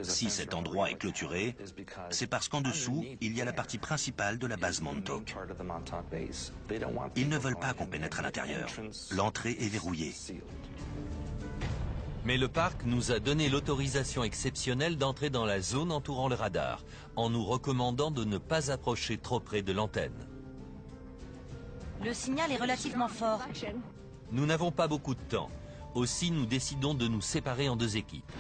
Si cet endroit est clôturé, c'est parce qu'en dessous, il y a la partie principale de la base Montauk. Ils ne veulent pas qu'on pénètre à l'intérieur. L'entrée est verrouillée. Mais le parc nous a donné l'autorisation exceptionnelle d'entrer dans la zone entourant le radar, en nous recommandant de ne pas approcher trop près de l'antenne. Le signal est relativement fort. Nous n'avons pas beaucoup de temps. Aussi, nous décidons de nous séparer en deux équipes.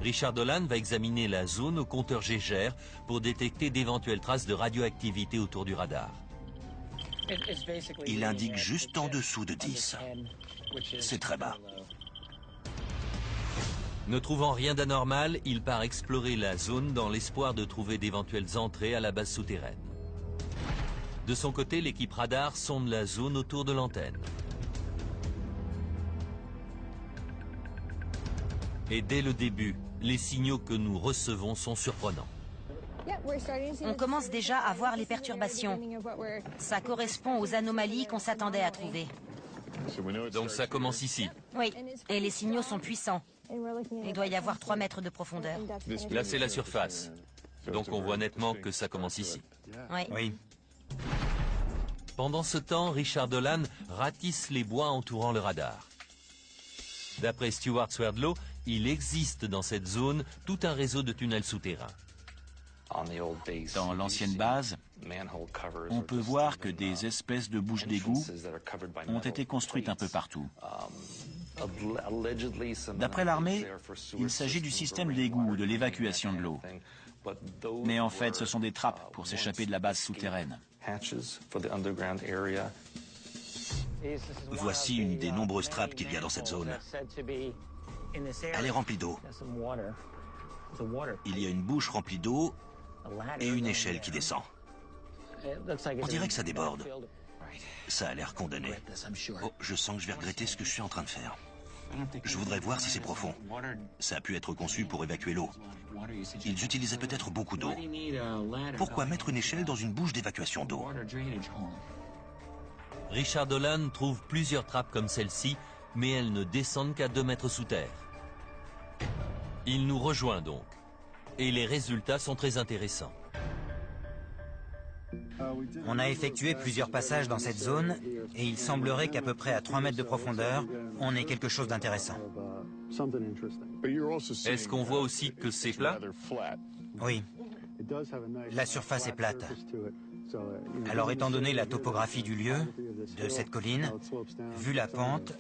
Richard Dolan va examiner la zone au compteur Geiger pour détecter d'éventuelles traces de radioactivité autour du radar. Il indique juste en dessous de 10. C'est très bas. Ne trouvant rien d'anormal, il part explorer la zone dans l'espoir de trouver d'éventuelles entrées à la base souterraine. De son côté, l'équipe radar sonde la zone autour de l'antenne. Et dès le début, les signaux que nous recevons sont surprenants. On commence déjà à voir les perturbations. Ça correspond aux anomalies qu'on s'attendait à trouver. Donc ça commence ici. Oui, et les signaux sont puissants. Il doit y avoir 3 mètres de profondeur. Là, c'est la surface. Donc on voit nettement que ça commence ici. Oui. Pendant ce temps, Richard Dolan ratisse les bois entourant le radar. D'après Stuart Swerdlow, il existe dans cette zone tout un réseau de tunnels souterrains. Dans l'ancienne base, on peut voir que des espèces de bouches d'égout ont été construites un peu partout. D'après l'armée, il s'agit du système d'égout ou de l'évacuation de l'eau. Mais en fait, ce sont des trappes pour s'échapper de la base souterraine. Voici une des nombreuses trappes qu'il y a dans cette zone. Elle est remplie d'eau. Il y a une bouche remplie d'eau et une échelle qui descend. On dirait que ça déborde. Ça a l'air condamné. Oh, je sens que je vais regretter ce que je suis en train de faire. Je voudrais voir si c'est profond. Ça a pu être conçu pour évacuer l'eau. Ils utilisaient peut-être beaucoup d'eau. Pourquoi mettre une échelle dans une bouche d'évacuation d'eau? Richard Dolan trouve plusieurs trappes comme celle-ci, mais elles ne descendent qu'à 2 mètres sous terre. Il nous rejoint donc. Et les résultats sont très intéressants. On a effectué plusieurs passages dans cette zone et il semblerait qu'à peu près à 3 mètres de profondeur, on ait quelque chose d'intéressant. Est-ce qu'on voit aussi que c'est plat? Oui. La surface est plate. Alors, étant donné la topographie du lieu, de cette colline, vu la pente,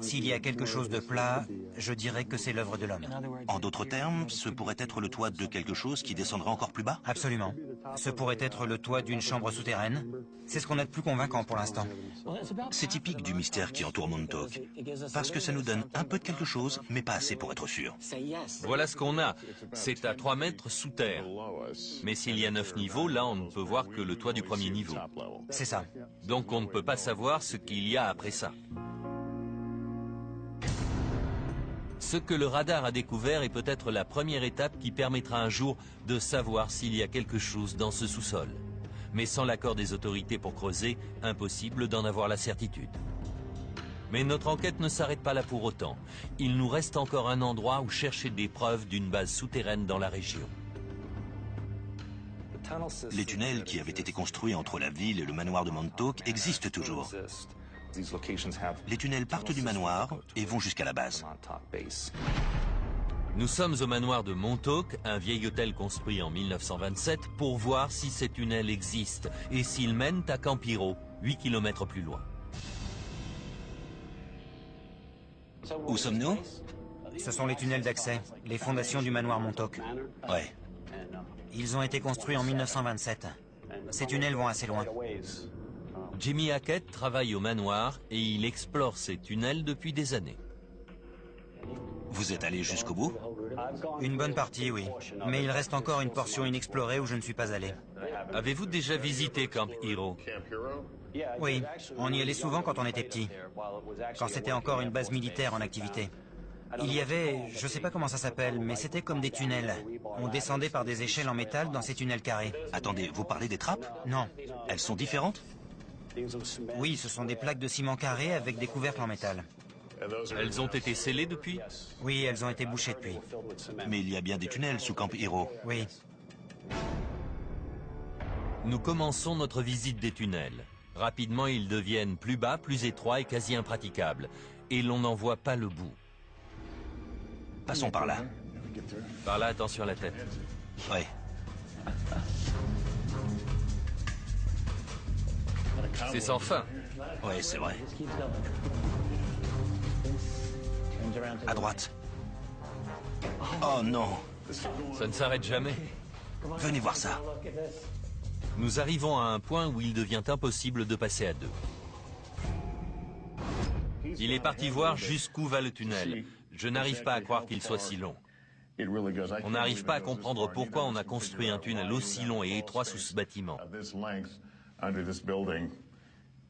s'il y a quelque chose de plat, je dirais que c'est l'œuvre de l'homme. En d'autres termes, ce pourrait être le toit de quelque chose qui descendra encore plus bas? Absolument. Ce pourrait être le toit d'une chambre souterraine. C'est ce qu'on a de plus convaincant pour l'instant. C'est typique du mystère qui entoure Montauk. Parce que ça nous donne un peu de quelque chose, mais pas assez pour être sûr. Voilà ce qu'on a. C'est à 3 mètres sous terre. Mais s'il y a 9 niveaux, là on ne peut voir que le toit du premier niveau. C'est ça. Donc on ne peut pas savoir ce qu'il y a après ça. Ce que le radar a découvert est peut-être la première étape qui permettra un jour de savoir s'il y a quelque chose dans ce sous-sol. Mais sans l'accord des autorités pour creuser, impossible d'en avoir la certitude. Mais notre enquête ne s'arrête pas là pour autant. Il nous reste encore un endroit où chercher des preuves d'une base souterraine dans la région. Les tunnels qui avaient été construits entre la ville et le manoir de Montauk existent toujours. Les tunnels partent du manoir et vont jusqu'à la base. Nous sommes au manoir de Montauk, un vieil hôtel construit en 1927, pour voir si ces tunnels existent et s'ils mènent à Campiro, 8 km plus loin. Où sommes-nous? Ce sont les tunnels d'accès, les fondations du manoir Montauk. Ouais. Ils ont été construits en 1927. Ces tunnels vont assez loin. Jimmy Hackett travaille au manoir et il explore ces tunnels depuis des années. Vous êtes allé jusqu'au bout? Une bonne partie, oui. Mais il reste encore une portion inexplorée où je ne suis pas allé. Avez-vous déjà visité Camp Hero? Oui, on y allait souvent quand on était petit, quand c'était encore une base militaire en activité. Il y avait, je ne sais pas comment ça s'appelle, mais c'était comme des tunnels. On descendait par des échelles en métal dans ces tunnels carrés. Attendez, vous parlez des trappes? Non. Elles sont différentes? Oui, ce sont des plaques de ciment carré avec des couvercles en métal. Elles ont été scellées depuis? Oui, elles ont été bouchées depuis. Mais il y a bien des tunnels sous Camp Hero. Oui. Nous commençons notre visite des tunnels. Rapidement, ils deviennent plus bas, plus étroits et quasi impraticables. Et l'on n'en voit pas le bout. Passons par là. Par là, attention à la tête. Ouais. C'est sans fin. Ouais, c'est vrai. À droite. Oh non. Ça ne s'arrête jamais. Venez voir ça. Nous arrivons à un point où il devient impossible de passer à deux. Il est parti voir jusqu'où va le tunnel. Je n'arrive pas à croire qu'il soit si long. On n'arrive pas à comprendre pourquoi on a construit un tunnel aussi long et étroit sous ce bâtiment.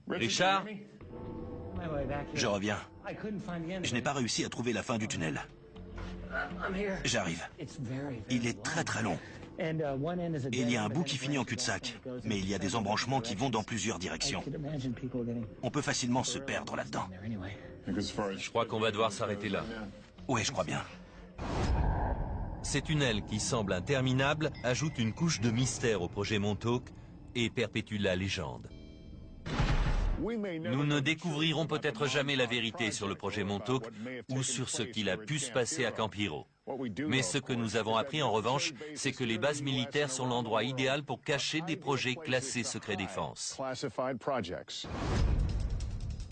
Richard? Je reviens. Je n'ai pas réussi à trouver la fin du tunnel. J'arrive. Il est très très long. Et il y a un bout qui finit en cul-de-sac. Mais il y a des embranchements qui vont dans plusieurs directions. On peut facilement se perdre là-dedans. Je crois qu'on va devoir s'arrêter là. Ouais, je crois bien. Ces tunnels qui semblent interminables ajoutent une couche de mystère au projet Montauk et perpétuent la légende. Nous ne découvrirons peut-être jamais la vérité sur le projet Montauk ou sur ce qu'il a pu se passer à Camp Hero. Mais ce que nous avons appris en revanche, c'est que les bases militaires sont l'endroit idéal pour cacher des projets classés secret défense.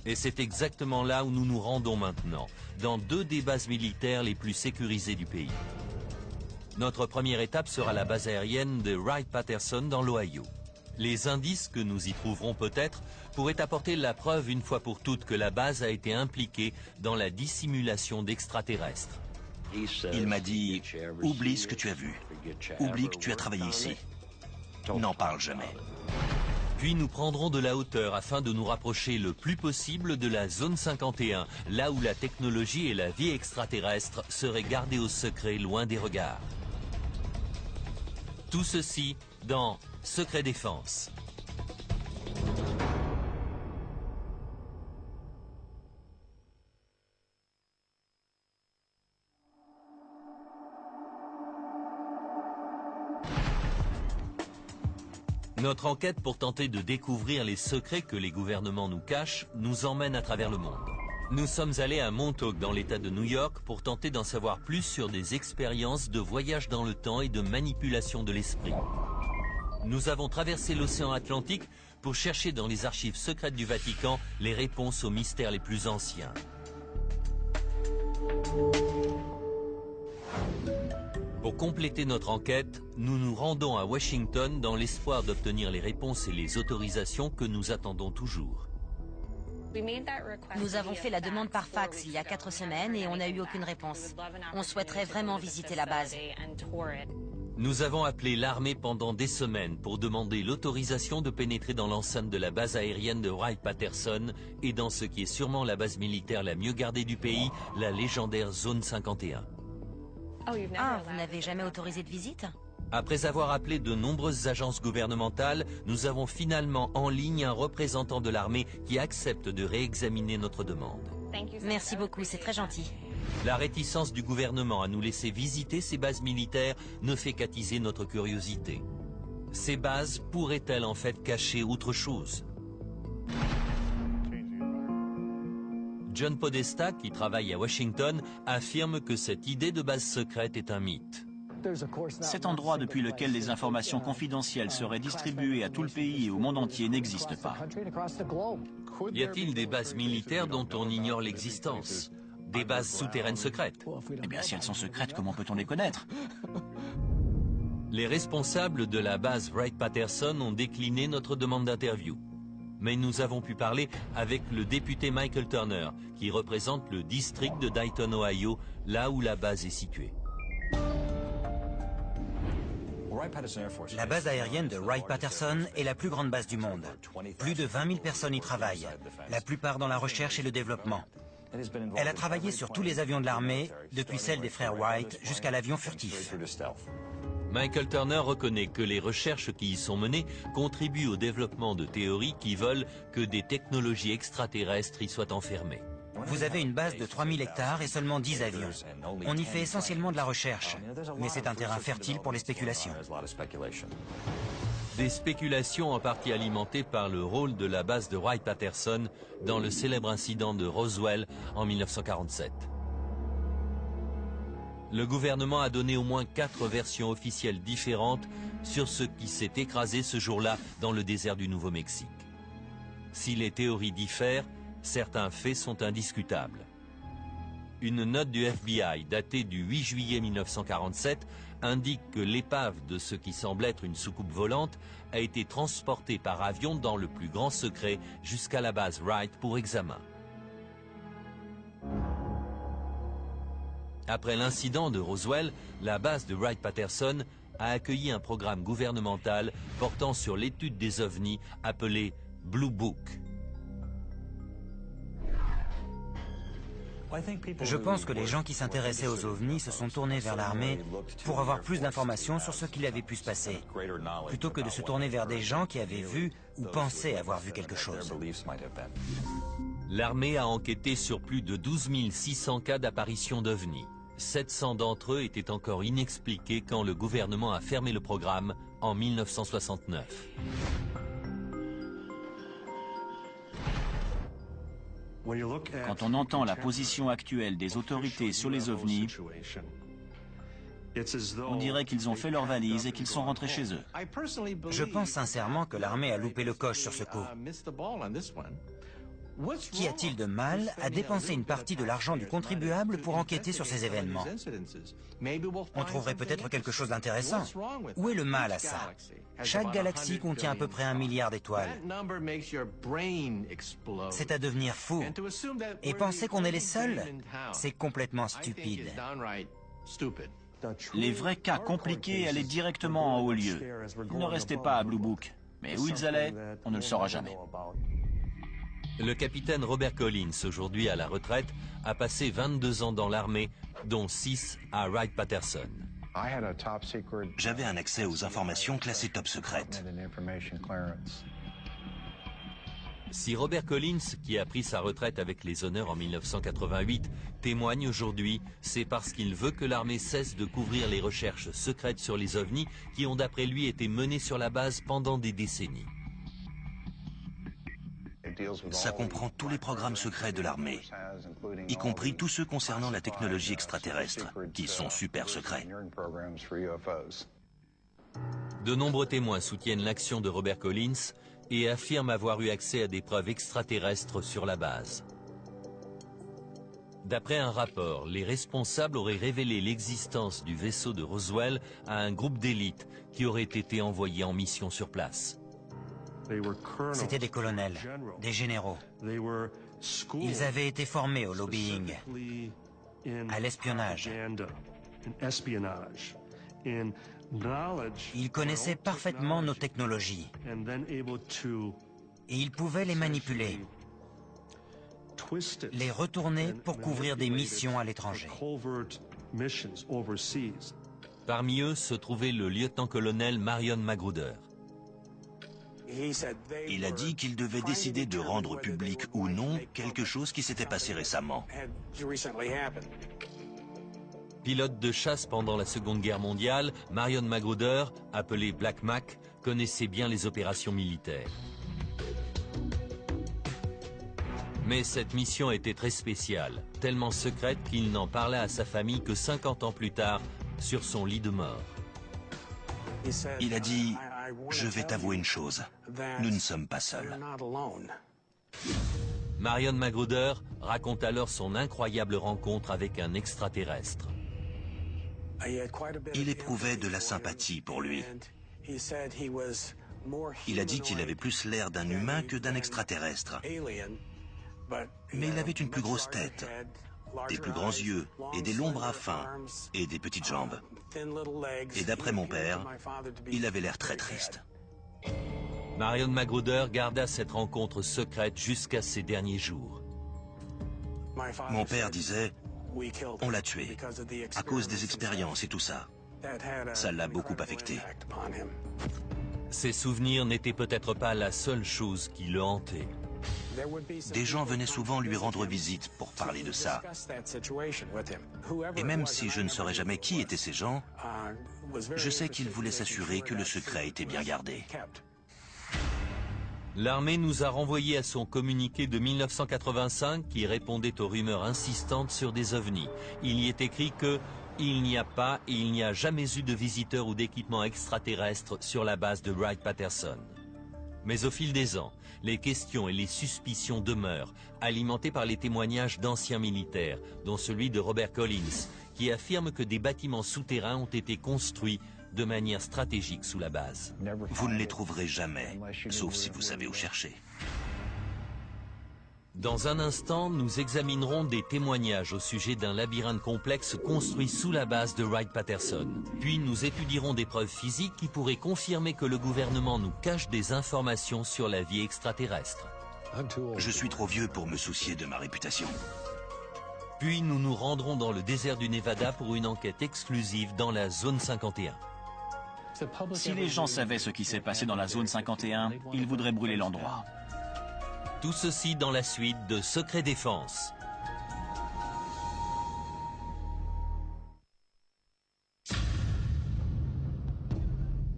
Et c'est exactement là où nous nous rendons maintenant, dans deux des bases militaires les plus sécurisées du pays. Notre première étape sera la base aérienne de Wright-Patterson dans l'Ohio. Les indices que nous y trouverons peut-être pourraient apporter la preuve une fois pour toutes que la base a été impliquée dans la dissimulation d'extraterrestres. Il m'a dit, oublie ce que tu as vu. Oublie que tu as travaillé ici. N'en parle jamais. Puis nous prendrons de la hauteur afin de nous rapprocher le plus possible de la zone 51, là où la technologie et la vie extraterrestre seraient gardées au secret loin des regards. Tout ceci dans Secret Défense. Notre enquête pour tenter de découvrir les secrets que les gouvernements nous cachent nous emmène à travers le monde. Nous sommes allés à Montauk dans l'État de New York pour tenter d'en savoir plus sur des expériences de voyage dans le temps et de manipulation de l'esprit. Nous avons traversé l'océan Atlantique pour chercher dans les archives secrètes du Vatican les réponses aux mystères les plus anciens. Pour compléter notre enquête, nous nous rendons à Washington dans l'espoir d'obtenir les réponses et les autorisations que nous attendons toujours. Nous avons fait la demande par fax il y a 4 semaines et on n'a eu aucune réponse. On souhaiterait vraiment visiter la base. Nous avons appelé l'armée pendant des semaines pour demander l'autorisation de pénétrer dans l'enceinte de la base aérienne de Wright-Patterson et dans ce qui est sûrement la base militaire la mieux gardée du pays, la légendaire Zone 51. Ah, vous n'avez jamais autorisé de visite? Après avoir appelé de nombreuses agences gouvernementales, nous avons finalement en ligne un représentant de l'armée qui accepte de réexaminer notre demande. Merci beaucoup, c'est très gentil. La réticence du gouvernement à nous laisser visiter ces bases militaires ne fait qu'attiser notre curiosité. Ces bases pourraient-elles en fait cacher autre chose? John Podesta, qui travaille à Washington, affirme que cette idée de base secrète est un mythe. Cet endroit depuis lequel les informations confidentielles seraient distribuées à tout le pays et au monde entier n'existe pas. Y a-t-il des bases militaires dont on ignore l'existence? Des bases souterraines secrètes? Eh bien, si elles sont secrètes, comment peut-on les connaître? Les responsables de la base Wright-Patterson ont décliné notre demande d'interview. Mais nous avons pu parler avec le député Michael Turner, qui représente le district de Dayton, Ohio, là où la base est située. La base aérienne de Wright-Patterson est la plus grande base du monde. Plus de 20 000 personnes y travaillent, la plupart dans la recherche et le développement. Elle a travaillé sur tous les avions de l'armée, depuis celle des frères Wright jusqu'à l'avion furtif. Michael Turner reconnaît que les recherches qui y sont menées contribuent au développement de théories qui veulent que des technologies extraterrestres y soient enfermées. Vous avez une base de 3000 hectares et seulement 10 avions. On y fait essentiellement de la recherche, mais c'est un terrain fertile pour les spéculations. Des spéculations en partie alimentées par le rôle de la base de Wright-Patterson dans le célèbre incident de Roswell en 1947. Le gouvernement a donné au moins 4 versions officielles différentes sur ce qui s'est écrasé ce jour-là dans le désert du Nouveau-Mexique. Si les théories diffèrent, certains faits sont indiscutables. Une note du FBI datée du 8 juillet 1947 indique que l'épave de ce qui semble être une soucoupe volante a été transportée par avion dans le plus grand secret jusqu'à la base Wright pour examen. Après l'incident de Roswell, la base de Wright-Patterson a accueilli un programme gouvernemental portant sur l'étude des ovnis appelé Blue Book. Je pense que les gens qui s'intéressaient aux ovnis se sont tournés vers l'armée pour avoir plus d'informations sur ce qu'il avait pu se passer, plutôt que de se tourner vers des gens qui avaient vu ou pensaient avoir vu quelque chose. L'armée a enquêté sur plus de 12 600 cas d'apparition d'ovnis. 700 d'entre eux étaient encore inexpliqués quand le gouvernement a fermé le programme en 1969. Quand on entend la position actuelle des autorités sur les ovnis, on dirait qu'ils ont fait leurs valises et qu'ils sont rentrés chez eux. Je pense sincèrement que l'armée a loupé le coche sur ce coup. Qu'y a-t-il de mal à dépenser une partie de l'argent du contribuable pour enquêter sur ces événements? On trouverait peut-être quelque chose d'intéressant. Où est le mal à ça? Chaque galaxie contient à peu près 1 milliard d'étoiles. C'est à devenir fou. Et penser qu'on est les seuls, c'est complètement stupide. Les vrais cas compliqués allaient directement en haut lieu. Ils ne restaient pas à Blue Book. Mais où ils allaient, on ne le saura jamais. Le capitaine Robert Collins, aujourd'hui à la retraite, a passé 22 ans dans l'armée, dont 6 à Wright-Patterson. J'avais un accès aux informations classées top secrètes. Si Robert Collins, qui a pris sa retraite avec les honneurs en 1988, témoigne aujourd'hui, c'est parce qu'il veut que l'armée cesse de couvrir les recherches secrètes sur les ovnis qui ont d'après lui été menées sur la base pendant des décennies. Ça comprend tous les programmes secrets de l'armée, y compris tous ceux concernant la technologie extraterrestre, qui sont super secrets. De nombreux témoins soutiennent l'action de Robert Collins et affirment avoir eu accès à des preuves extraterrestres sur la base. D'après un rapport, les responsables auraient révélé l'existence du vaisseau de Roswell à un groupe d'élite qui aurait été envoyé en mission sur place. C'était des colonels, des généraux. Ils avaient été formés au lobbying, à l'espionnage. Il connaissait parfaitement nos technologies et il pouvait les manipuler, les retourner pour couvrir des missions à l'étranger. Parmi eux se trouvait le lieutenant-colonel Marion Magruder. Il a dit qu'il devait décider de rendre public ou non quelque chose qui s'était passé récemment. Pilote de chasse pendant la Seconde Guerre mondiale, Marion Magruder, appelé Black Mac, connaissait bien les opérations militaires. Mais cette mission était très spéciale, tellement secrète qu'il n'en parlait à sa famille que 50 ans plus tard, sur son lit de mort. Il a dit « Je vais t'avouer une chose, nous ne sommes pas seuls ». Marion Magruder raconte alors son incroyable rencontre avec un extraterrestre. Il éprouvait de la sympathie pour lui. Il a dit qu'il avait plus l'air d'un humain que d'un extraterrestre. Mais il avait une plus grosse tête, des plus grands yeux et des longs bras fins et des petites jambes. Et d'après mon père, il avait l'air très triste. Marion Magruder garda cette rencontre secrète jusqu'à ses derniers jours. Mon père disait, on l'a tué à cause des expériences et tout ça. Ça l'a beaucoup affecté. Ses souvenirs n'étaient peut-être pas la seule chose qui le hantait. Des gens venaient souvent lui rendre visite pour parler de ça. Et même si je ne saurais jamais qui étaient ces gens, je sais qu'ils voulaient s'assurer que le secret était bien gardé. L'armée nous a renvoyé à son communiqué de 1985 qui répondait aux rumeurs insistantes sur des ovnis. Il y est écrit que il n'y a pas et il n'y a jamais eu de visiteurs ou d'équipements extraterrestres sur la base de Wright-Patterson. Mais au fil des ans, les questions et les suspicions demeurent, alimentées par les témoignages d'anciens militaires, dont celui de Robert Collins, qui affirme que des bâtiments souterrains ont été construits de manière stratégique sous la base. Vous ne les trouverez jamais, sauf si vous savez où chercher. Dans un instant, nous examinerons des témoignages au sujet d'un labyrinthe complexe construit sous la base de Wright-Patterson. Puis nous étudierons des preuves physiques qui pourraient confirmer que le gouvernement nous cache des informations sur la vie extraterrestre. Je suis trop vieux pour me soucier de ma réputation. Puis nous nous rendrons dans le désert du Nevada pour une enquête exclusive dans la zone 51. Si les gens savaient ce qui s'est passé dans la zone 51, ils voudraient brûler l'endroit. Tout ceci dans la suite de Secret Défense.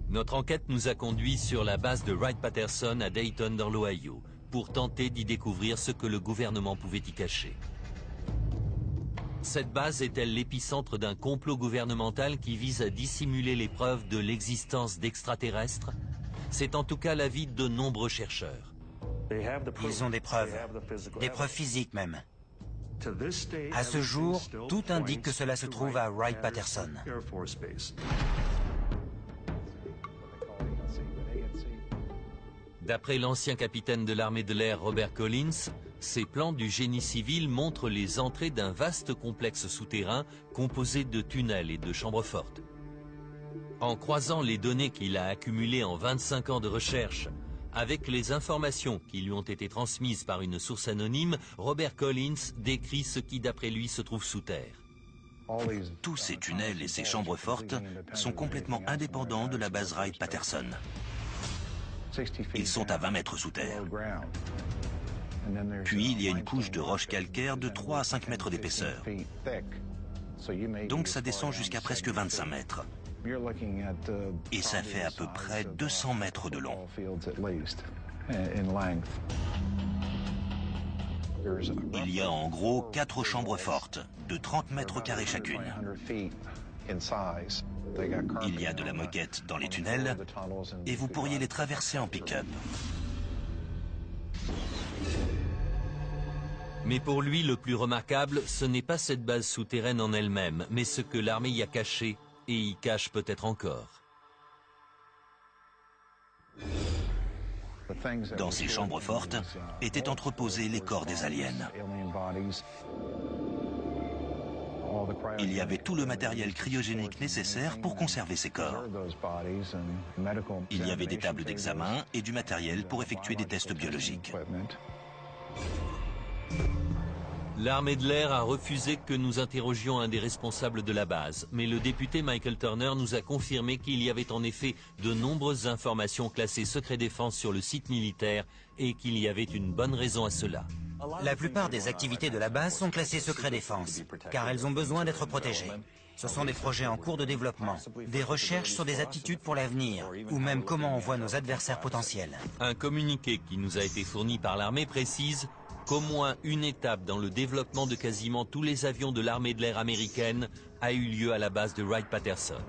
Notre enquête nous a conduits sur la base de Wright-Patterson à Dayton dans l'Ohio, pour tenter d'y découvrir ce que le gouvernement pouvait y cacher. Cette base est-elle l'épicentre d'un complot gouvernemental qui vise à dissimuler les preuves de l'existence d'extraterrestres? C'est en tout cas l'avis de nombreux chercheurs. Ils ont des preuves physiques même. À ce jour, tout indique que cela se trouve à Wright-Patterson. D'après l'ancien capitaine de l'armée de l'air Robert Collins, ces plans du génie civil montrent les entrées d'un vaste complexe souterrain composé de tunnels et de chambres fortes. En croisant les données qu'il a accumulées en 25 ans de recherche avec les informations qui lui ont été transmises par une source anonyme, Robert Collins décrit ce qui d'après lui se trouve sous terre. Tous ces tunnels et ces chambres fortes sont complètement indépendants de la base Wright-Patterson. Ils sont à 20 mètres sous terre. Puis il y a une couche de roches calcaires de 3 à 5 mètres d'épaisseur. Donc ça descend jusqu'à presque 25 mètres. Et ça fait à peu près 200 mètres de long. Il y a en gros 4 chambres fortes, de 30 mètres carrés chacune. Il y a de la moquette dans les tunnels et vous pourriez les traverser en pick-up. Mais pour lui, le plus remarquable, ce n'est pas cette base souterraine en elle-même, mais ce que l'armée y a caché et y cache peut-être encore. Dans ces chambres fortes étaient entreposés les corps des aliens. Il y avait tout le matériel cryogénique nécessaire pour conserver ces corps. Il y avait des tables d'examen et du matériel pour effectuer des tests biologiques. L'armée de l'air a refusé que nous interrogions un des responsables de la base, mais le député Michael Turner nous a confirmé qu'il y avait en effet de nombreuses informations classées secret défense sur le site militaire et qu'il y avait une bonne raison à cela. La plupart des activités de la base sont classées secret défense, car elles ont besoin d'être protégées. Ce sont des projets en cours de développement, des recherches sur des aptitudes pour l'avenir, ou même comment on voit nos adversaires potentiels. Un communiqué qui nous a été fourni par l'armée précise qu'au moins une étape dans le développement de quasiment tous les avions de l'armée de l'air américaine a eu lieu à la base de Wright-Patterson.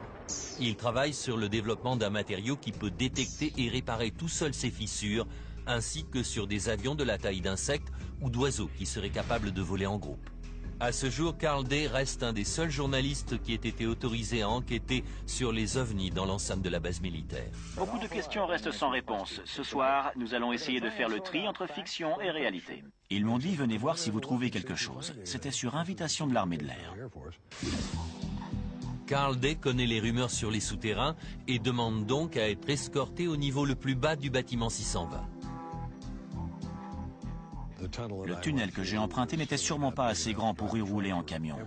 Il travaille sur le développement d'un matériau qui peut détecter et réparer tout seul ces fissures, ainsi que sur des avions de la taille d'insectes ou d'oiseaux qui seraient capables de voler en groupe. À ce jour, Carl Day reste un des seuls journalistes qui ait été autorisé à enquêter sur les ovnis dans l'enceinte de la base militaire. Beaucoup de questions restent sans réponse. Ce soir, nous allons essayer de faire le tri entre fiction et réalité. Ils m'ont dit, venez voir si vous trouvez quelque chose. C'était sur invitation de l'armée de l'air. Carl Day connaît les rumeurs sur les souterrains et demande donc à être escorté au niveau le plus bas du bâtiment 620. Le tunnel que j'ai emprunté n'était sûrement pas assez grand pour y rouler en camion.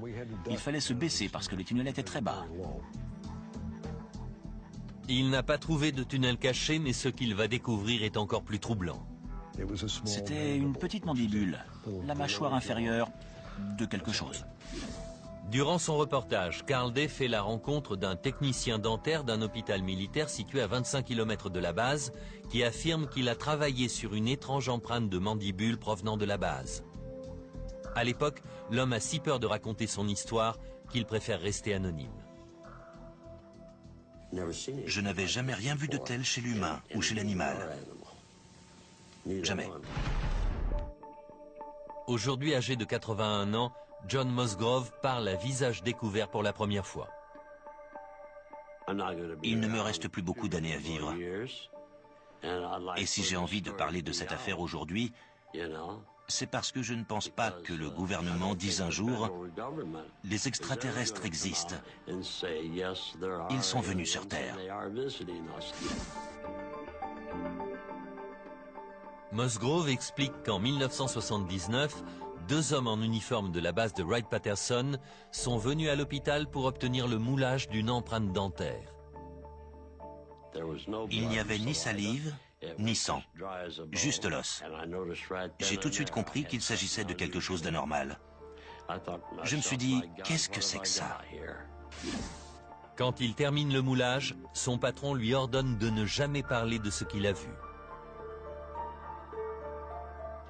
Il fallait se baisser parce que le tunnel était très bas. Il n'a pas trouvé de tunnel caché, mais ce qu'il va découvrir est encore plus troublant. C'était une petite mandibule, la mâchoire inférieure de quelque chose. Durant son reportage, Carl Day fait la rencontre d'un technicien dentaire d'un hôpital militaire situé à 25 km de la base, qui affirme qu'il a travaillé sur une étrange empreinte de mandibule provenant de la base. À l'époque, l'homme a si peur de raconter son histoire qu'il préfère rester anonyme. Je n'avais jamais rien vu de tel chez l'humain ou chez l'animal. Jamais. Aujourd'hui âgé de 81 ans, John Musgrove parle à visage découvert pour la première fois. Il ne me reste plus beaucoup d'années à vivre. Et si j'ai envie de parler de cette affaire aujourd'hui, c'est parce que je ne pense pas que le gouvernement dise un jour « Les extraterrestres existent. Ils sont venus sur Terre. » Musgrove explique qu'en 1979, 2 hommes en uniforme de la base de Wright-Patterson sont venus à l'hôpital pour obtenir le moulage d'une empreinte dentaire. Il n'y avait ni salive, ni sang, juste l'os. J'ai tout de suite compris qu'il s'agissait de quelque chose d'anormal. Je me suis dit, qu'est-ce que c'est que ça? Quand il termine le moulage, son patron lui ordonne de ne jamais parler de ce qu'il a vu.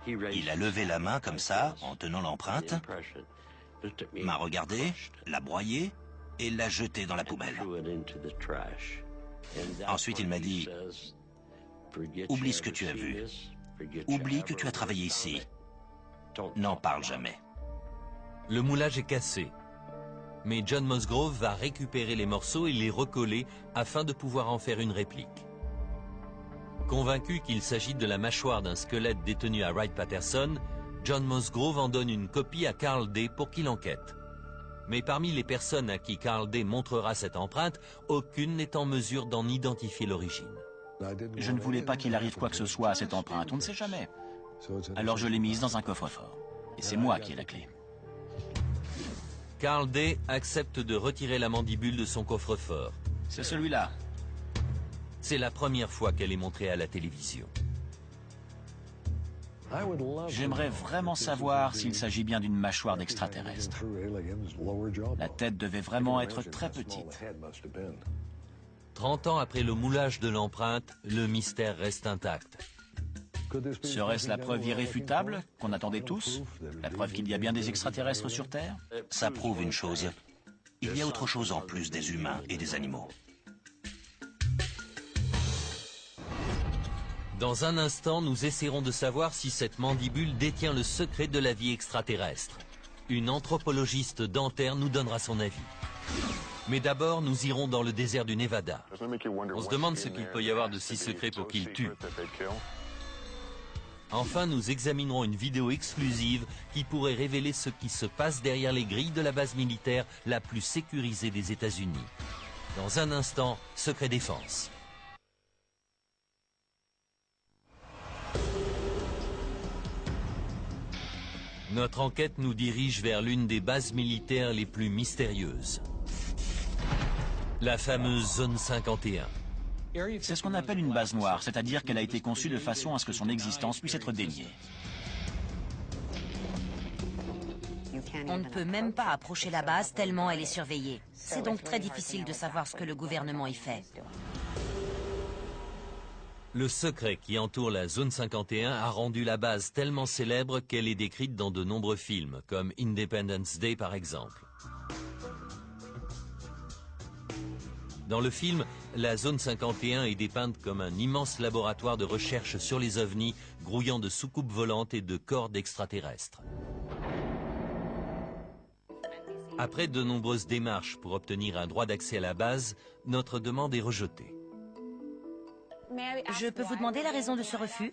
Il a levé la main comme ça, en tenant l'empreinte, m'a regardé, l'a broyé et l'a jeté dans la poubelle. Ensuite, il m'a dit, « Oublie ce que tu as vu. Oublie que tu as travaillé ici. N'en parle jamais. » Le moulage est cassé. Mais John Musgrove va récupérer les morceaux et les recoller afin de pouvoir en faire une réplique. Convaincu qu'il s'agit de la mâchoire d'un squelette détenu à Wright-Patterson, John Musgrove en donne une copie à Carl Day pour qu'il enquête. Mais parmi les personnes à qui Carl Day montrera cette empreinte, aucune n'est en mesure d'en identifier l'origine. Je ne voulais pas qu'il arrive quoi que ce soit à cette empreinte, on ne sait jamais. Alors je l'ai mise dans un coffre-fort. Et c'est moi qui ai la clé. Carl Day accepte de retirer la mandibule de son coffre-fort. C'est celui-là. C'est la première fois qu'elle est montrée à la télévision. J'aimerais vraiment savoir s'il s'agit bien d'une mâchoire d'extraterrestre. La tête devait vraiment être très petite. 30 ans après le moulage de l'empreinte, le mystère reste intact. Serait-ce la preuve irréfutable qu'on attendait tous? La preuve qu'il y a bien des extraterrestres sur Terre? Ça prouve une chose. Il y a autre chose en plus des humains et des animaux. Dans un instant, nous essaierons de savoir si cette mandibule détient le secret de la vie extraterrestre. Une anthropologiste dentaire nous donnera son avis. Mais d'abord, nous irons dans le désert du Nevada. On se demande ce qu'il peut y avoir de si secret pour qu'il tue. Enfin, nous examinerons une vidéo exclusive qui pourrait révéler ce qui se passe derrière les grilles de la base militaire la plus sécurisée des États-Unis. Dans un instant, Secret Défense. Notre enquête nous dirige vers l'une des bases militaires les plus mystérieuses. La fameuse Zone 51. C'est ce qu'on appelle une base noire, c'est-à-dire qu'elle a été conçue de façon à ce que son existence puisse être déniée. On ne peut même pas approcher la base tellement elle est surveillée. C'est donc très difficile de savoir ce que le gouvernement y fait. Le secret qui entoure la Zone 51 a rendu la base tellement célèbre qu'elle est décrite dans de nombreux films, comme Independence Day par exemple. Dans le film, la Zone 51 est dépeinte comme un immense laboratoire de recherche sur les ovnis, grouillant de soucoupes volantes et de corps d'extraterrestres. Après de nombreuses démarches pour obtenir un droit d'accès à la base, notre demande est rejetée. Je peux vous demander la raison de ce refus?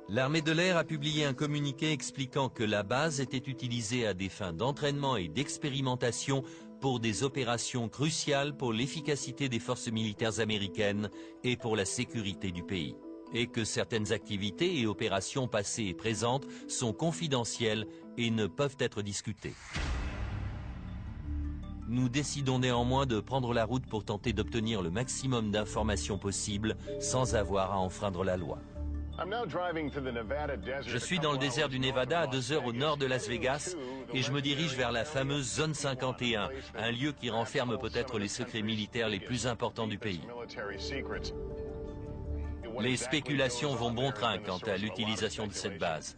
L'armée de l'air a publié un communiqué expliquant que la base était utilisée à des fins d'entraînement et d'expérimentation pour des opérations cruciales pour l'efficacité des forces militaires américaines et pour la sécurité du pays, et que certaines activités et opérations passées et présentes sont confidentielles et ne peuvent être discutées. Nous décidons néanmoins de prendre la route pour tenter d'obtenir le maximum d'informations possibles sans avoir à enfreindre la loi. Je suis dans le désert du Nevada, à 2 heures au nord de Las Vegas, et je me dirige vers la fameuse Zone 51, un lieu qui renferme peut-être les secrets militaires les plus importants du pays. Les spéculations vont bon train quant à l'utilisation de cette base.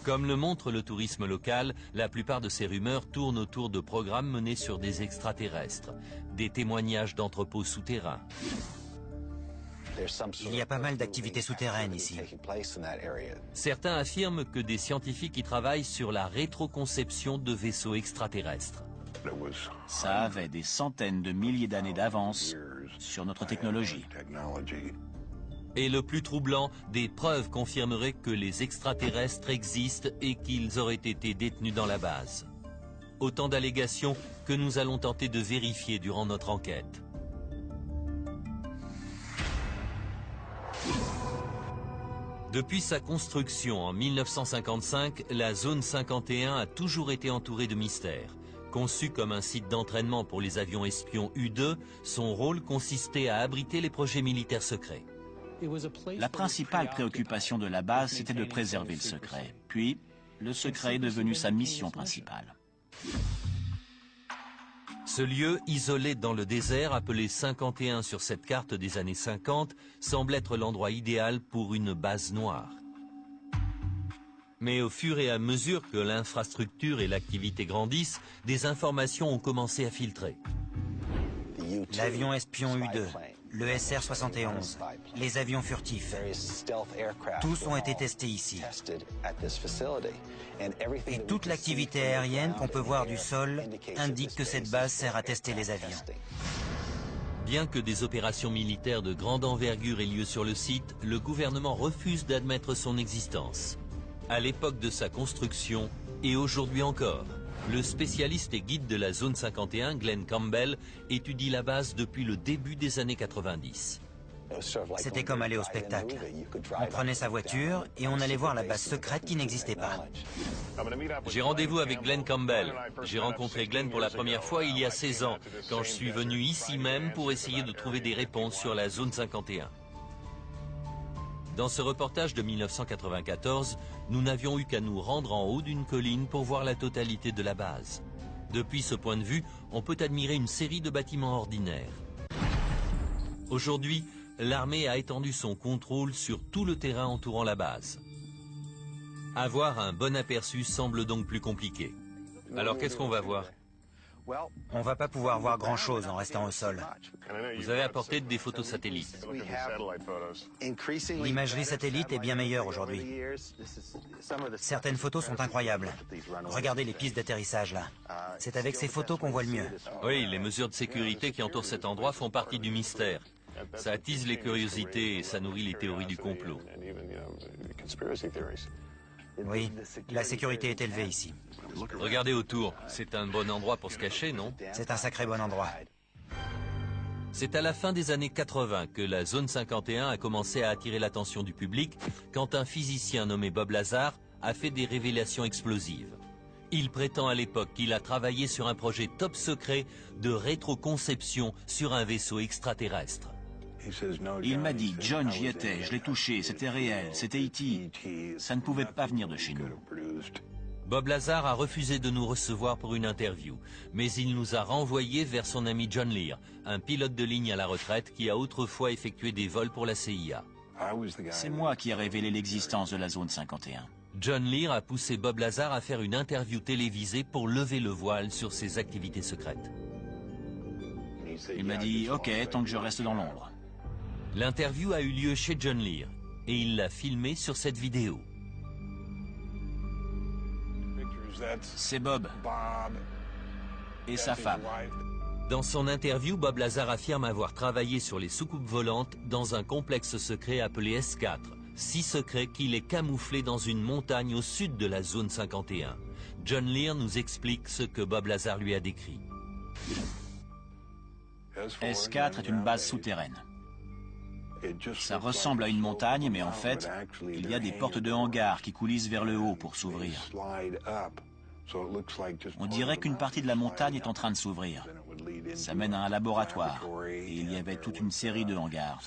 Comme le montre le tourisme local, la plupart de ces rumeurs tournent autour de programmes menés sur des extraterrestres, des témoignages d'entrepôts souterrains. Il y a pas mal d'activités souterraines ici. Certains affirment que des scientifiques y travaillent sur la rétroconception de vaisseaux extraterrestres. Ça avait des centaines de milliers d'années d'avance sur notre technologie. Et le plus troublant, des preuves confirmeraient que les extraterrestres existent et qu'ils auraient été détenus dans la base. Autant d'allégations que nous allons tenter de vérifier durant notre enquête. Depuis sa construction en 1955, la Zone 51 a toujours été entourée de mystères. Conçue comme un site d'entraînement pour les avions espions U-2, son rôle consistait à abriter les projets militaires secrets. La principale préoccupation de la base, c'était de préserver le secret. Puis, le secret est devenu sa mission principale. Ce lieu, isolé dans le désert, appelé 51 sur cette carte des années 50, semble être l'endroit idéal pour une base noire. Mais au fur et à mesure que l'infrastructure et l'activité grandissent, des informations ont commencé à filtrer. L'avion espion U-2, le SR-71, les avions furtifs, tous ont été testés ici. Et toute l'activité aérienne qu'on peut voir du sol indique que cette base sert à tester les avions. Bien que des opérations militaires de grande envergure aient lieu sur le site, le gouvernement refuse d'admettre son existence. À l'époque de sa construction, et aujourd'hui encore, le spécialiste et guide de la Zone 51, Glenn Campbell, étudie la base depuis le début des années 90. C'était comme aller au spectacle. On prenait sa voiture et on allait voir la base secrète qui n'existait pas. J'ai rendez-vous avec Glenn Campbell. J'ai rencontré Glenn pour la première fois il y a 16 ans, quand je suis venu ici même pour essayer de trouver des réponses sur la Zone 51. Dans ce reportage de 1994, nous n'avions eu qu'à nous rendre en haut d'une colline pour voir la totalité de la base. Depuis ce point de vue, on peut admirer une série de bâtiments ordinaires. Aujourd'hui, l'armée a étendu son contrôle sur tout le terrain entourant la base. Avoir un bon aperçu semble donc plus compliqué. Alors qu'est-ce qu'on va voir? On va pas pouvoir voir grand-chose en restant au sol. Vous avez apporté des photos satellites. L'imagerie satellite est bien meilleure aujourd'hui. Certaines photos sont incroyables. Regardez les pistes d'atterrissage là. C'est avec ces photos qu'on voit le mieux. Oui, les mesures de sécurité qui entourent cet endroit font partie du mystère. Ça attise les curiosités et ça nourrit les théories du complot. Oui, la sécurité est élevée ici. Regardez autour, c'est un bon endroit pour se cacher, non? C'est un sacré bon endroit. C'est à la fin des années 80 que la zone 51 a commencé à attirer l'attention du public quand un physicien nommé Bob Lazar a fait des révélations explosives. Il prétend à l'époque qu'il a travaillé sur un projet top secret de rétroconception sur un vaisseau extraterrestre. Il m'a dit, John, j'y étais, je l'ai touché, c'était réel, c'était E.T. Ça ne pouvait pas venir de chez nous. Bob Lazar a refusé de nous recevoir pour une interview, mais il nous a renvoyés vers son ami John Lear, un pilote de ligne à la retraite qui a autrefois effectué des vols pour la CIA. C'est moi qui ai révélé l'existence de la zone 51. John Lear a poussé Bob Lazar à faire une interview télévisée pour lever le voile sur ses activités secrètes. Il m'a dit, ok, tant que je reste dans l'ombre. L'interview a eu lieu chez John Lear et il l'a filmé sur cette vidéo. C'est Bob et sa femme. Dans son interview, Bob Lazar affirme avoir travaillé sur les soucoupes volantes dans un complexe secret appelé S4, si secret qu'il est camouflé dans une montagne au sud de la zone 51. John Lear nous explique ce que Bob Lazar lui a décrit. S4 est une base souterraine. Ça ressemble à une montagne, mais en fait, il y a des portes de hangar qui coulissent vers le haut pour s'ouvrir. On dirait qu'une partie de la montagne est en train de s'ouvrir. Ça mène à un laboratoire, et il y avait toute une série de hangars.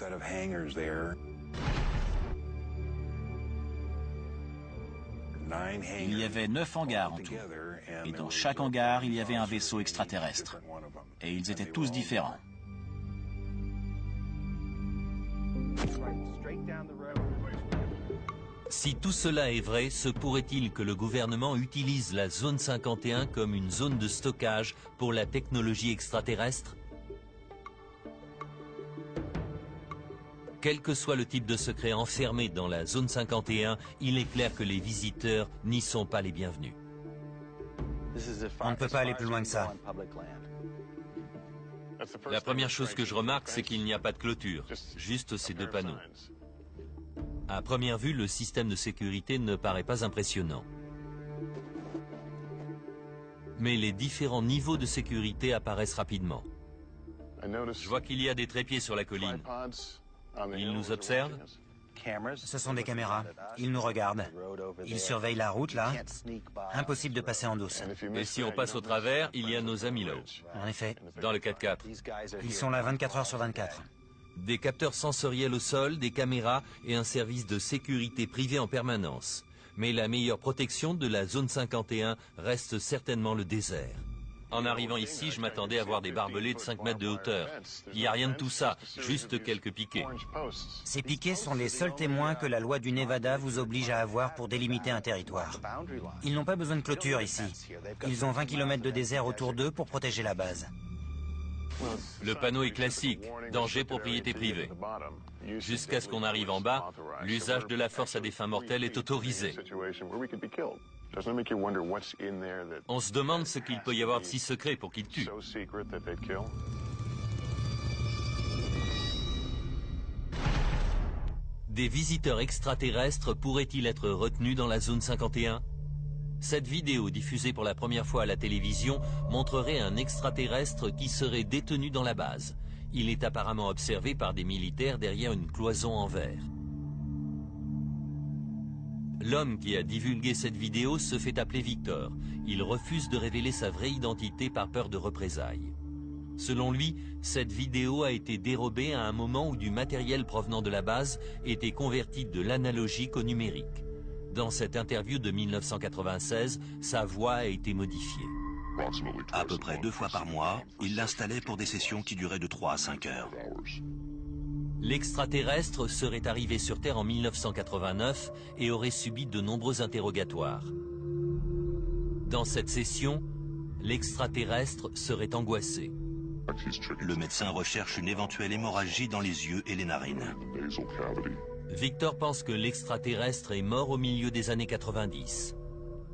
Il y avait 9 hangars en tout, et dans chaque hangar, il y avait un vaisseau extraterrestre. Et ils étaient tous différents. Si tout cela est vrai, se pourrait-il que le gouvernement utilise la zone 51 comme une zone de stockage pour la technologie extraterrestre? Quel que soit le type de secret enfermé dans la zone 51, il est clair que les visiteurs n'y sont pas les bienvenus. On ne peut pas aller plus loin que ça. La première chose que je remarque, c'est qu'il n'y a pas de clôture, juste ces deux panneaux. À première vue, le système de sécurité ne paraît pas impressionnant. Mais les différents niveaux de sécurité apparaissent rapidement. Je vois qu'il y a des trépieds sur la colline. Ils nous observent? Ce sont des caméras. Ils nous regardent. Ils surveillent la route, là. Impossible de passer en douce. Et si on passe au travers, il y a nos amis là-haut. En effet. Dans le 4x4. Ils sont là 24 heures sur 24. Des capteurs sensoriels au sol, des caméras et un service de sécurité privé en permanence. Mais la meilleure protection de la zone 51 reste certainement le désert. En arrivant ici, je m'attendais à voir des barbelés de 5 mètres de hauteur. Il n'y a rien de tout ça, juste quelques piquets. Ces piquets sont les seuls témoins que la loi du Nevada vous oblige à avoir pour délimiter un territoire. Ils n'ont pas besoin de clôture ici. Ils ont 20 km de désert autour d'eux pour protéger la base. Le panneau est classique, danger propriété privée. Jusqu'à ce qu'on arrive en bas, l'usage de la force à des fins mortelles est autorisé. On se demande ce qu'il peut y avoir de si secret pour qu'ils tuent. Des visiteurs extraterrestres pourraient-ils être retenus dans la zone 51? Cette vidéo, diffusée pour la première fois à la télévision, montrerait un extraterrestre qui serait détenu dans la base. Il est apparemment observé par des militaires derrière une cloison en verre. L'homme qui a divulgué cette vidéo se fait appeler Victor. Il refuse de révéler sa vraie identité par peur de représailles. Selon lui, cette vidéo a été dérobée à un moment où du matériel provenant de la base était converti de l'analogique au numérique. Dans cette interview de 1996, sa voix a été modifiée. À peu près 2 fois par mois, il l'installait pour des sessions qui duraient de 3 à 5 heures. L'extraterrestre serait arrivé sur Terre en 1989 et aurait subi de nombreux interrogatoires. Dans cette session, l'extraterrestre serait angoissé. Le médecin recherche une éventuelle hémorragie dans les yeux et les narines. Victor pense que l'extraterrestre est mort au milieu des années 90.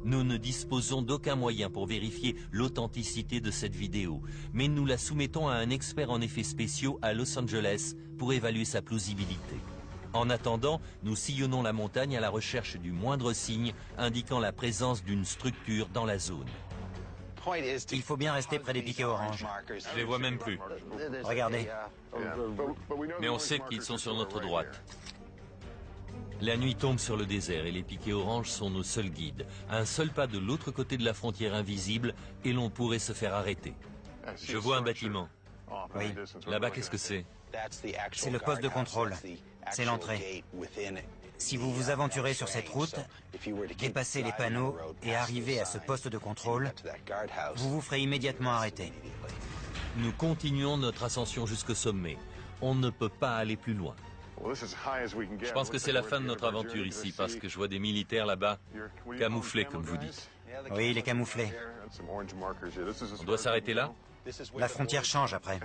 Nous ne disposons d'aucun moyen pour vérifier l'authenticité de cette vidéo, mais nous la soumettons à un expert en effets spéciaux à Los Angeles pour évaluer sa plausibilité. En attendant, nous sillonnons la montagne à la recherche du moindre signe indiquant la présence d'une structure dans la zone. Il faut bien rester près des piquets oranges. Je les vois même plus. Regardez. Mais on sait qu'ils sont sur notre droite. La nuit tombe sur le désert et les piquets oranges sont nos seuls guides. Un seul pas de l'autre côté de la frontière invisible et l'on pourrait se faire arrêter. Je vois un bâtiment. Oui. Là-bas, qu'est-ce que c'est? C'est le poste de contrôle. C'est l'entrée. Si vous vous aventurez sur cette route, dépassez les panneaux et arrivez à ce poste de contrôle, vous vous ferez immédiatement arrêter. Nous continuons notre ascension jusqu'au sommet. On ne peut pas aller plus loin. Je pense que c'est la fin de notre aventure ici, parce que je vois des militaires là-bas, camouflés comme vous dites. Oui, il est camouflé. On doit s'arrêter là? La frontière change après.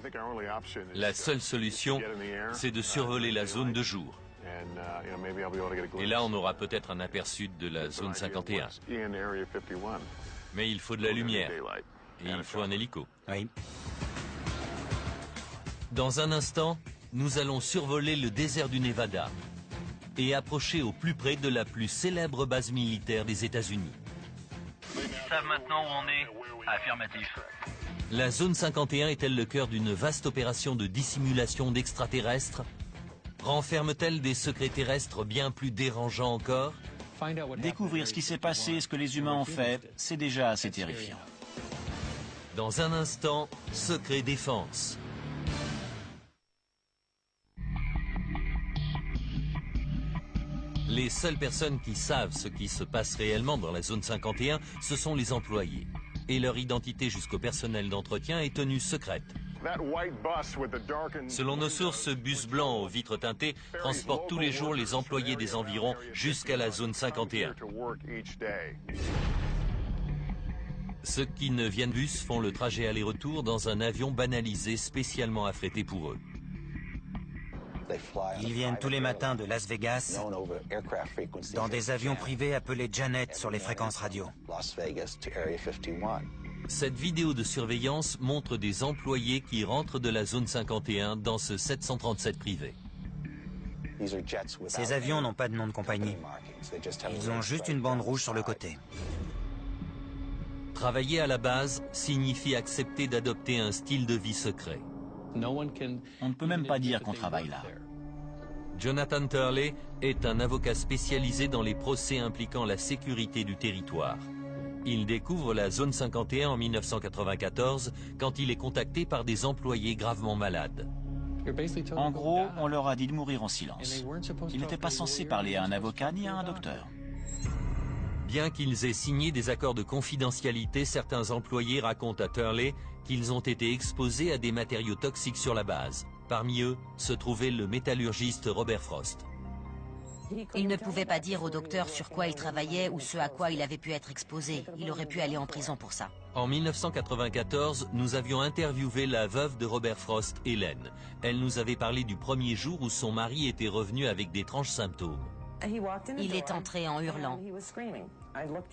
La seule solution, c'est de survoler la zone de jour. Et là, on aura peut-être un aperçu de la zone 51. Mais il faut de la lumière. Et il faut un hélico. Oui. Dans un instant, nous allons survoler le désert du Nevada et approcher au plus près de la plus célèbre base militaire des États-Unis. Ils savent maintenant où on est? Affirmatif. La zone 51 est-elle le cœur d'une vaste opération de dissimulation d'extraterrestres? Renferme-t-elle des secrets terrestres bien plus dérangeants encore? Découvrir ce qui s'est passé, ce que les humains ont fait, c'est déjà assez terrifiant. Dans un instant, Secret Défense. Les seules personnes qui savent ce qui se passe réellement dans la zone 51, ce sont les employés. Et leur identité jusqu'au personnel d'entretien est tenue secrète. Selon nos sources, ce bus blanc aux vitres teintées transporte tous les jours les employés des environs jusqu'à la zone 51. Ceux qui ne viennent bus font le trajet aller-retour dans un avion banalisé spécialement affrété pour eux. Ils viennent tous les matins de Las Vegas dans des avions privés appelés Janet sur les fréquences radio. Cette vidéo de surveillance montre des employés qui rentrent de la zone 51 dans ce 737 privé. Ces avions n'ont pas de nom de compagnie. Ils ont juste une bande rouge sur le côté. Travailler à la base signifie accepter d'adopter un style de vie secret. On ne peut même pas dire qu'on travaille là. Jonathan Turley est un avocat spécialisé dans les procès impliquant la sécurité du territoire. Il découvre la zone 51 en 1994 quand il est contacté par des employés gravement malades. En gros, on leur a dit de mourir en silence. Ils n'étaient pas censés parler à un avocat ni à un docteur. Bien qu'ils aient signé des accords de confidentialité, certains employés racontent à Turley qu'ils ont été exposés à des matériaux toxiques sur la base. Parmi eux se trouvait le métallurgiste Robert Frost. Il ne pouvait pas dire au docteur sur quoi il travaillait ou ce à quoi il avait pu être exposé. Il aurait pu aller en prison pour ça. En 1994, nous avions interviewé la veuve de Robert Frost, Hélène. Elle nous avait parlé du premier jour où son mari était revenu avec d'étranges symptômes. Il est entré en hurlant.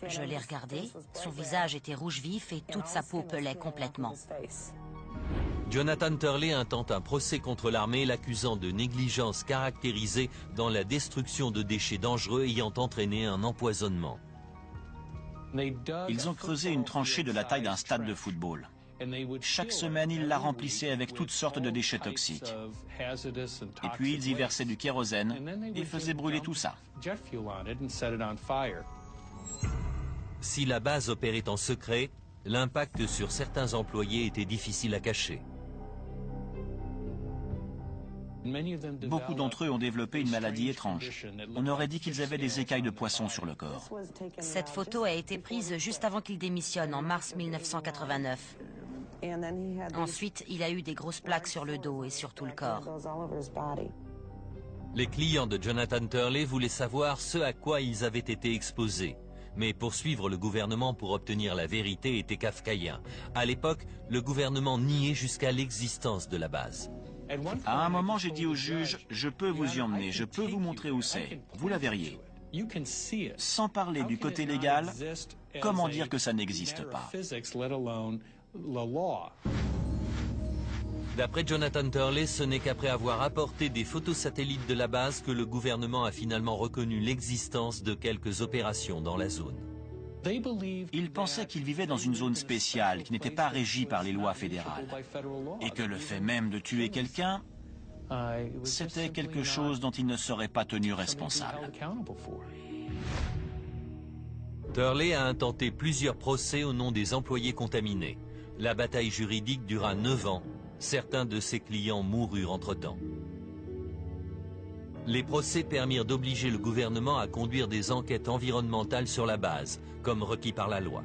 Je l'ai regardé, son visage était rouge vif et toute sa peau pelait complètement. Jonathan Turley intente un procès contre l'armée l'accusant de négligence caractérisée dans la destruction de déchets dangereux ayant entraîné un empoisonnement. Ils ont creusé une tranchée de la taille d'un stade de football. Chaque semaine, ils la remplissaient avec toutes sortes de déchets toxiques. Et puis, ils y versaient du kérosène et faisaient brûler tout ça. Si la base opérait en secret, l'impact sur certains employés était difficile à cacher. Beaucoup d'entre eux ont développé une maladie étrange. On aurait dit qu'ils avaient des écailles de poisson sur le corps. Cette photo a été prise juste avant qu'il démissionne, en mars 1989. Ensuite, il a eu des grosses plaques sur le dos et sur tout le corps. Les clients de Jonathan Turley voulaient savoir ce à quoi ils avaient été exposés. Mais poursuivre le gouvernement pour obtenir la vérité était kafkaïen. À l'époque, le gouvernement niait jusqu'à l'existence de la base. À un moment, j'ai dit au juge, je peux vous y emmener, je peux vous montrer où c'est. Vous la verriez. Sans parler du côté légal, comment dire que ça n'existe pas? D'après Jonathan Turley, ce n'est qu'après avoir apporté des photos satellites de la base que le gouvernement a finalement reconnu l'existence de quelques opérations dans la zone. Ils pensaient qu'ils vivaient dans une zone spéciale qui n'était pas régie par les lois fédérales et que le fait même de tuer quelqu'un, c'était quelque chose dont ils ne seraient pas tenus responsables. Turley a intenté plusieurs procès au nom des employés contaminés. La bataille juridique dura 9 ans. Certains de ses clients moururent entre-temps. Les procès permirent d'obliger le gouvernement à conduire des enquêtes environnementales sur la base, comme requis par la loi.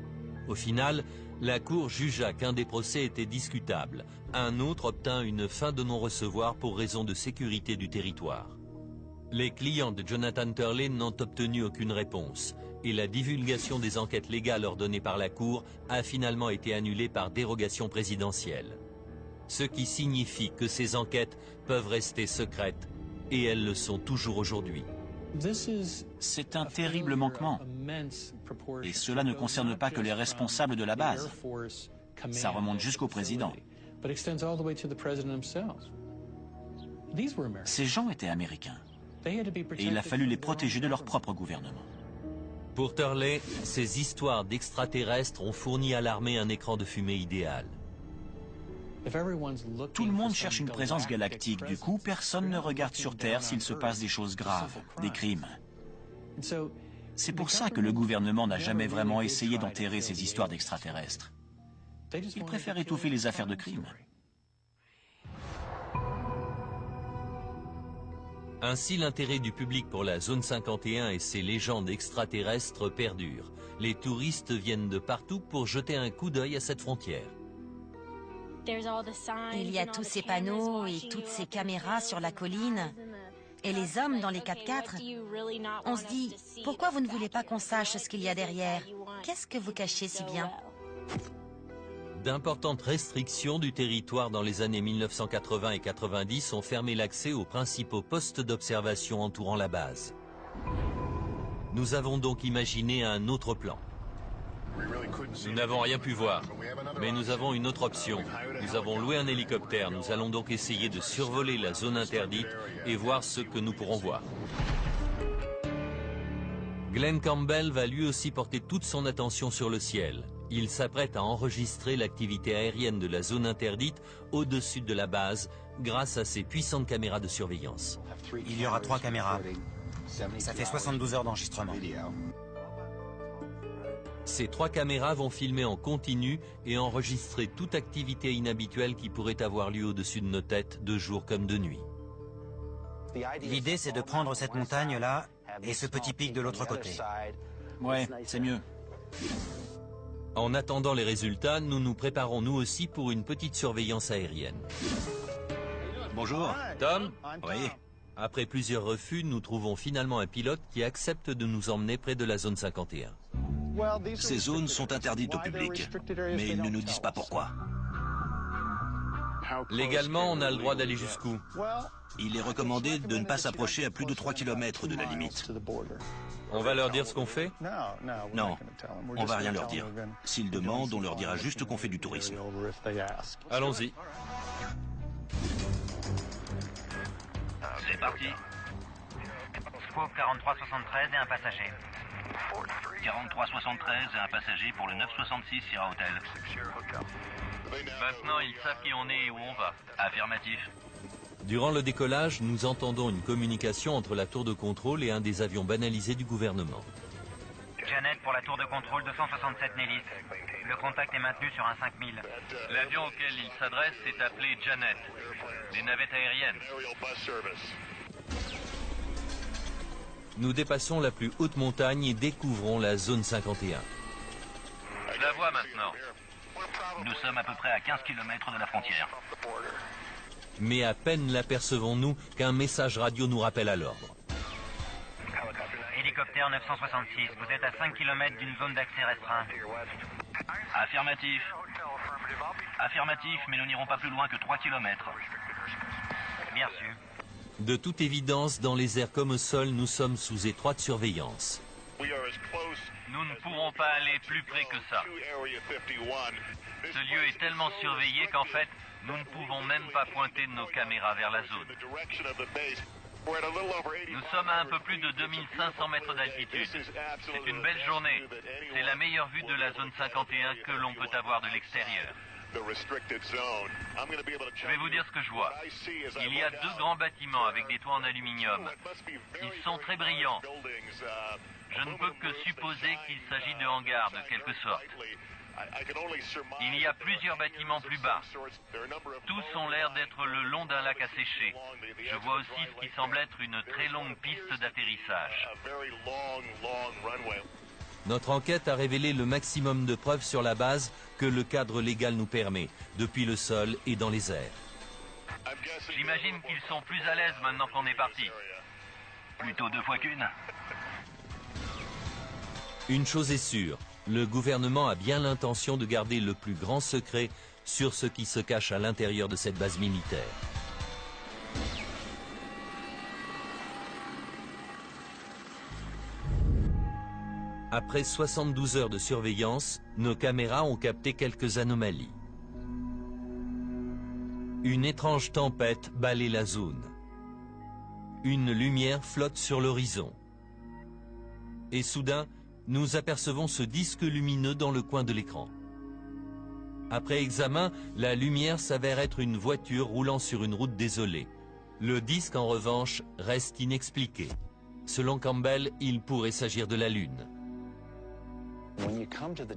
Au final, la Cour jugea qu'un des procès était discutable. Un autre obtint une fin de non-recevoir pour raison de sécurité du territoire. Les clients de Jonathan Turley n'ont obtenu aucune réponse, et la divulgation des enquêtes légales ordonnées par la Cour a finalement été annulée par dérogation présidentielle. Ce qui signifie que ces enquêtes peuvent rester secrètes, et elles le sont toujours aujourd'hui. C'est un terrible manquement. Et cela ne concerne pas que les responsables de la base. Ça remonte jusqu'au président. Ces gens étaient américains. Et il a fallu les protéger de leur propre gouvernement. Pour Turley, ces histoires d'extraterrestres ont fourni à l'armée un écran de fumée idéal. Tout le monde cherche une présence galactique. Du coup, personne ne regarde sur Terre s'il se passe des choses graves, des crimes. C'est pour ça que le gouvernement n'a jamais vraiment essayé d'enterrer ces histoires d'extraterrestres. Il préfère étouffer les affaires de crime. Ainsi, l'intérêt du public pour la zone 51 et ses légendes extraterrestres perdure. Les touristes viennent de partout pour jeter un coup d'œil à cette frontière. Il y a tous ces panneaux et toutes ces caméras sur la colline. Et les hommes dans les 4x4. On se dit, pourquoi vous ne voulez pas qu'on sache ce qu'il y a derrière? Qu'est-ce que vous cachez si bien? D'importantes restrictions du territoire dans les années 1980 et 90 ont fermé l'accès aux principaux postes d'observation entourant la base. Nous avons donc imaginé un autre plan. Nous n'avons rien pu voir, mais nous avons une autre option. Nous avons loué un hélicoptère. Nous allons donc essayer de survoler la zone interdite et voir ce que nous pourrons voir. Glenn Campbell va lui aussi porter toute son attention sur le ciel. Il s'apprête à enregistrer l'activité aérienne de la zone interdite au-dessus de la base grâce à ses puissantes caméras de surveillance. Il y aura 3 caméras. Ça fait 72 heures d'enregistrement. Ces 3 caméras vont filmer en continu et enregistrer toute activité inhabituelle qui pourrait avoir lieu au-dessus de nos têtes, de jour comme de nuit. L'idée, c'est de prendre cette montagne-là et ce petit pic de l'autre côté. Ouais, c'est mieux. En attendant les résultats, nous nous préparons nous aussi pour une petite surveillance aérienne. Bonjour. Tom? Oui. Après plusieurs refus, nous trouvons finalement un pilote qui accepte de nous emmener près de la zone 51. Ces zones sont interdites au public, mais ils ne nous disent pas pourquoi. Légalement, on a le droit d'aller jusqu'où? Il est recommandé de ne pas s'approcher à plus de 3 km de la limite. On va leur dire ce qu'on fait? Non, on va rien leur dire. S'ils demandent, on leur dira juste qu'on fait du tourisme. Allons-y. C'est parti. Scope 4373 et un passager. 4373 et un passager pour le 966 Sierra Hotel. Maintenant, ils savent qui on est et où on va. Affirmatif. Durant le décollage, nous entendons une communication entre la tour de contrôle et un des avions banalisés du gouvernement. Janet pour la tour de contrôle 267 Nellis. Le contact est maintenu sur un 5000. L'avion auquel il s'adresse est appelé Janet. Les navettes aériennes. Nous dépassons la plus haute montagne et découvrons la zone 51. Je la vois maintenant. Nous sommes à peu près à 15 km de la frontière. Mais à peine l'apercevons-nous qu'un message radio nous rappelle à l'ordre. Hélicoptère 966, vous êtes à 5 km d'une zone d'accès restreint. Affirmatif. Affirmatif, mais nous n'irons pas plus loin que 3 km. Bien sûr. De toute évidence, dans les airs comme au sol, nous sommes sous étroite surveillance. Nous ne pourrons pas aller plus près que ça. Ce lieu est tellement surveillé qu'en fait, nous ne pouvons même pas pointer nos caméras vers la zone. Nous sommes à un peu plus de 2500 mètres d'altitude. C'est une belle journée. C'est la meilleure vue de la zone 51 que l'on peut avoir de l'extérieur. Je vais vous dire ce que je vois. Il y a 2 grands bâtiments avec des toits en aluminium. Ils sont très brillants. Je ne peux que supposer qu'il s'agit de hangars de quelque sorte. Il y a plusieurs bâtiments plus bas. Tous ont l'air d'être le long d'un lac asséché. Je vois aussi ce qui semble être une très longue piste d'atterrissage. Notre enquête a révélé le maximum de preuves sur la base que le cadre légal nous permet, depuis le sol et dans les airs. J'imagine qu'ils sont plus à l'aise maintenant qu'on est parti. Plutôt 2 fois qu'une. Une chose est sûre, le gouvernement a bien l'intention de garder le plus grand secret sur ce qui se cache à l'intérieur de cette base militaire. Après 72 heures de surveillance, nos caméras ont capté quelques anomalies. Une étrange tempête balaie la zone. Une lumière flotte sur l'horizon. Et soudain, nous apercevons ce disque lumineux dans le coin de l'écran. Après examen, la lumière s'avère être une voiture roulant sur une route désolée. Le disque, en revanche, reste inexpliqué. Selon Campbell, il pourrait s'agir de la Lune.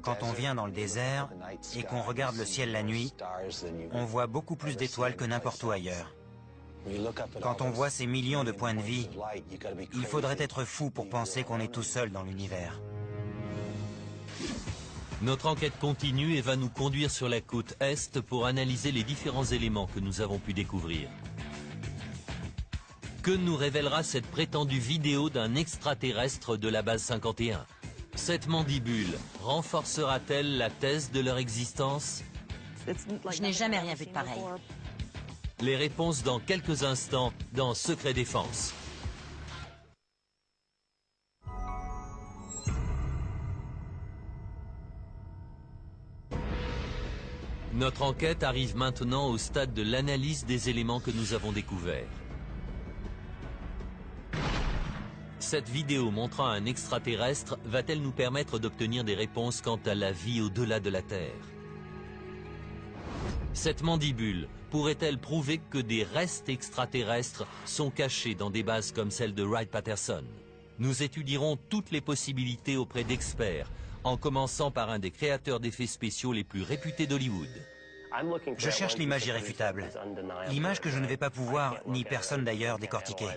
Quand on vient dans le désert et qu'on regarde le ciel la nuit, on voit beaucoup plus d'étoiles que n'importe où ailleurs. Quand on voit ces millions de points de vie, il faudrait être fou pour penser qu'on est tout seul dans l'univers. Notre enquête continue et va nous conduire sur la côte Est pour analyser les différents éléments que nous avons pu découvrir. Que nous révélera cette prétendue vidéo d'un extraterrestre de la base 51 ? Cette mandibule renforcera-t-elle la thèse de leur existence? Je n'ai jamais rien vu de pareil. Les réponses dans quelques instants dans Secret Défense. Notre enquête arrive maintenant au stade de l'analyse des éléments que nous avons découverts. Cette vidéo montrant un extraterrestre va-t-elle nous permettre d'obtenir des réponses quant à la vie au-delà de la Terre? Cette mandibule pourrait-elle prouver que des restes extraterrestres sont cachés dans des bases comme celle de Wright-Patterson? Nous étudierons toutes les possibilités auprès d'experts, en commençant par un des créateurs d'effets spéciaux les plus réputés d'Hollywood. Je cherche l'image irréfutable. L'image que je ne vais pas pouvoir, ni personne d'ailleurs, décortiquer.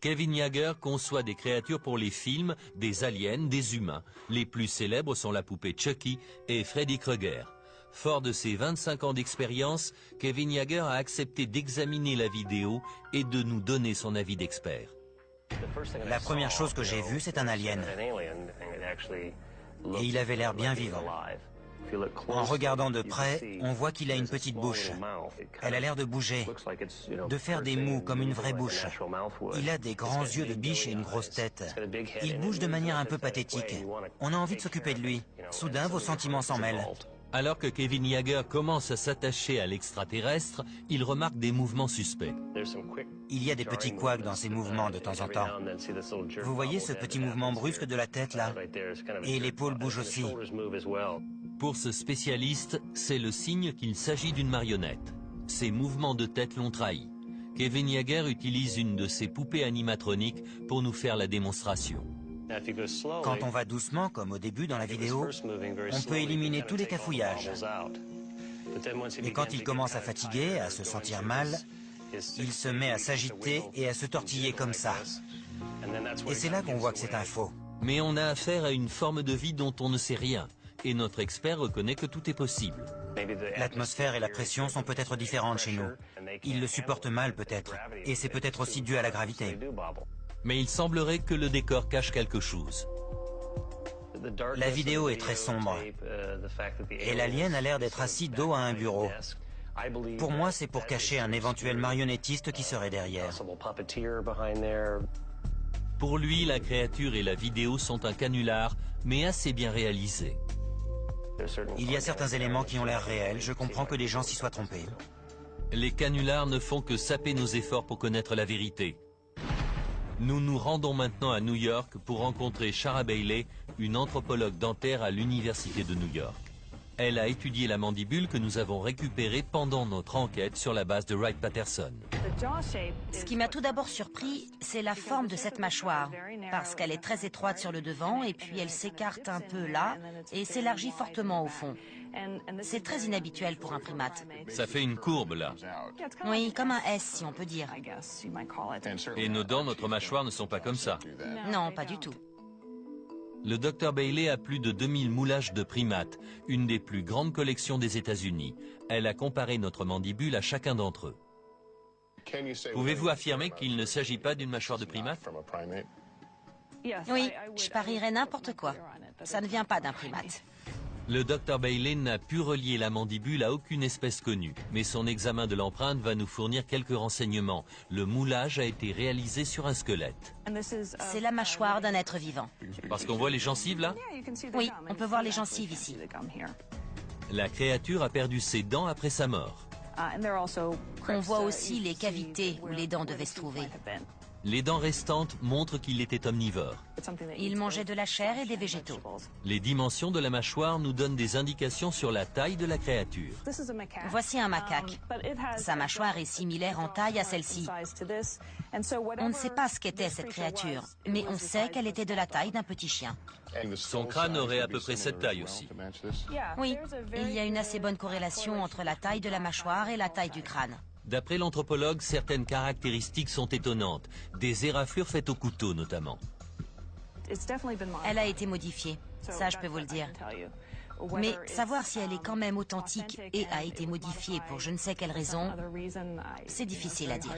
Kevin Yagher conçoit des créatures pour les films, des aliens, des humains. Les plus célèbres sont la poupée Chucky et Freddy Krueger. Fort de ses 25 ans d'expérience, Kevin Yagher a accepté d'examiner la vidéo et de nous donner son avis d'expert. La première chose que j'ai vue, c'est un alien. Et il avait l'air bien vivant. En regardant de près, on voit qu'il a une petite bouche. Elle a l'air de bouger, de faire des mous comme une vraie bouche. Il a des grands yeux de biche et une grosse tête. Il bouge de manière un peu pathétique. On a envie de s'occuper de lui. Soudain, vos sentiments s'en mêlent. Alors que Kevin Yagher commence à s'attacher à l'extraterrestre, il remarque des mouvements suspects. Il y a des petits couacs dans ces mouvements de temps en temps. Vous voyez ce petit mouvement brusque de la tête là? Et l'épaule bouge aussi. Pour ce spécialiste, c'est le signe qu'il s'agit d'une marionnette. Ses mouvements de tête l'ont trahi. Kevin Yagher utilise une de ses poupées animatroniques pour nous faire la démonstration. Quand on va doucement, comme au début dans la vidéo, on peut éliminer tous les cafouillages. Et quand il commence à fatiguer, à se sentir mal, il se met à s'agiter et à se tortiller comme ça. Et c'est là qu'on voit que c'est un faux. Mais on a affaire à une forme de vie dont on ne sait rien. Et notre expert reconnaît que tout est possible. L'atmosphère et la pression sont peut-être différentes chez nous. Il le supporte mal peut-être. Et c'est peut-être aussi dû à la gravité. Mais il semblerait que le décor cache quelque chose. La vidéo est très sombre. Et l'alien a l'air d'être assis dos à un bureau. Pour moi, c'est pour cacher un éventuel marionnettiste qui serait derrière. Pour lui, la créature et la vidéo sont un canular, mais assez bien réalisé. Il y a certains éléments qui ont l'air réels. Je comprends que les gens s'y soient trompés. Les canulars ne font que saper nos efforts pour connaître la vérité. Nous nous rendons maintenant à New York pour rencontrer Shara Bailey, une anthropologue dentaire à l'Université de New York. Elle a étudié la mandibule que nous avons récupérée pendant notre enquête sur la base de Wright-Patterson. Ce qui m'a tout d'abord surpris, c'est la forme de cette mâchoire, parce qu'elle est très étroite sur le devant et puis elle s'écarte un peu là et s'élargit fortement au fond. C'est très inhabituel pour un primate. Ça fait une courbe là. Oui, comme un S si on peut dire. Et nos dents, notre mâchoire ne sont pas comme ça. Non, pas du tout. Le Dr Bailey a plus de 2000 moulages de primates, une des plus grandes collections des États-Unis. Elle a comparé notre mandibule à chacun d'entre eux. Pouvez-vous affirmer qu'il ne s'agit pas d'une mâchoire de primate? Oui, je parierais n'importe quoi. Ça ne vient pas d'un primate. Le Dr Bailey n'a pu relier la mandibule à aucune espèce connue, mais son examen de l'empreinte va nous fournir quelques renseignements. Le moulage a été réalisé sur un squelette. C'est la mâchoire d'un être vivant. Parce qu'on voit les gencives là? Oui, on peut voir les gencives ici. La créature a perdu ses dents après sa mort. On voit aussi les cavités où les dents devaient se trouver. Les dents restantes montrent qu'il était omnivore. Il mangeait de la chair et des végétaux. Les dimensions de la mâchoire nous donnent des indications sur la taille de la créature. Voici un macaque. Sa mâchoire est similaire en taille à celle-ci. On ne sait pas ce qu'était cette créature, mais on sait qu'elle était de la taille d'un petit chien. Son crâne aurait à peu près cette taille aussi. Oui, il y a une assez bonne corrélation entre la taille de la mâchoire et la taille du crâne. D'après l'anthropologue, certaines caractéristiques sont étonnantes. Des éraflures faites au couteau notamment. Elle a été modifiée, ça je peux vous le dire. Mais savoir si elle est quand même authentique et a été modifiée pour je ne sais quelle raison, c'est difficile à dire.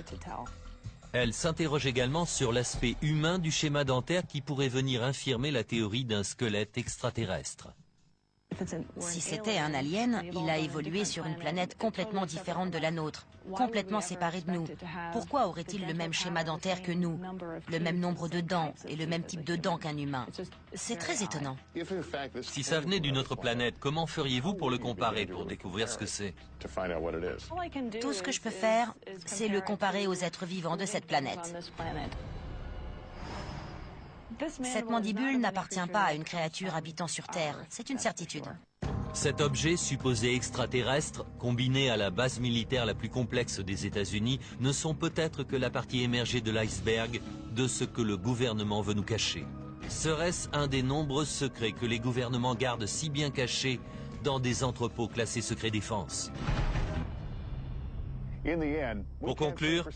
Elle s'interroge également sur l'aspect humain du schéma dentaire qui pourrait venir infirmer la théorie d'un squelette extraterrestre. Si c'était un alien, il a évolué sur une planète complètement différente de la nôtre, complètement séparée de nous. Pourquoi aurait-il le même schéma dentaire que nous, le même nombre de dents et le même type de dents qu'un humain? C'est très étonnant. Si ça venait d'une autre planète, comment feriez-vous pour le comparer, pour découvrir ce que c'est? Tout ce que je peux faire, c'est le comparer aux êtres vivants de cette planète. Cette mandibule n'appartient pas à une créature habitant sur Terre, c'est une certitude. Cet objet supposé extraterrestre, combiné à la base militaire la plus complexe des États-Unis, ne sont peut-être que la partie émergée de l'iceberg de ce que le gouvernement veut nous cacher. Serait-ce un des nombreux secrets que les gouvernements gardent si bien cachés dans des entrepôts classés secret défense? Pour conclure,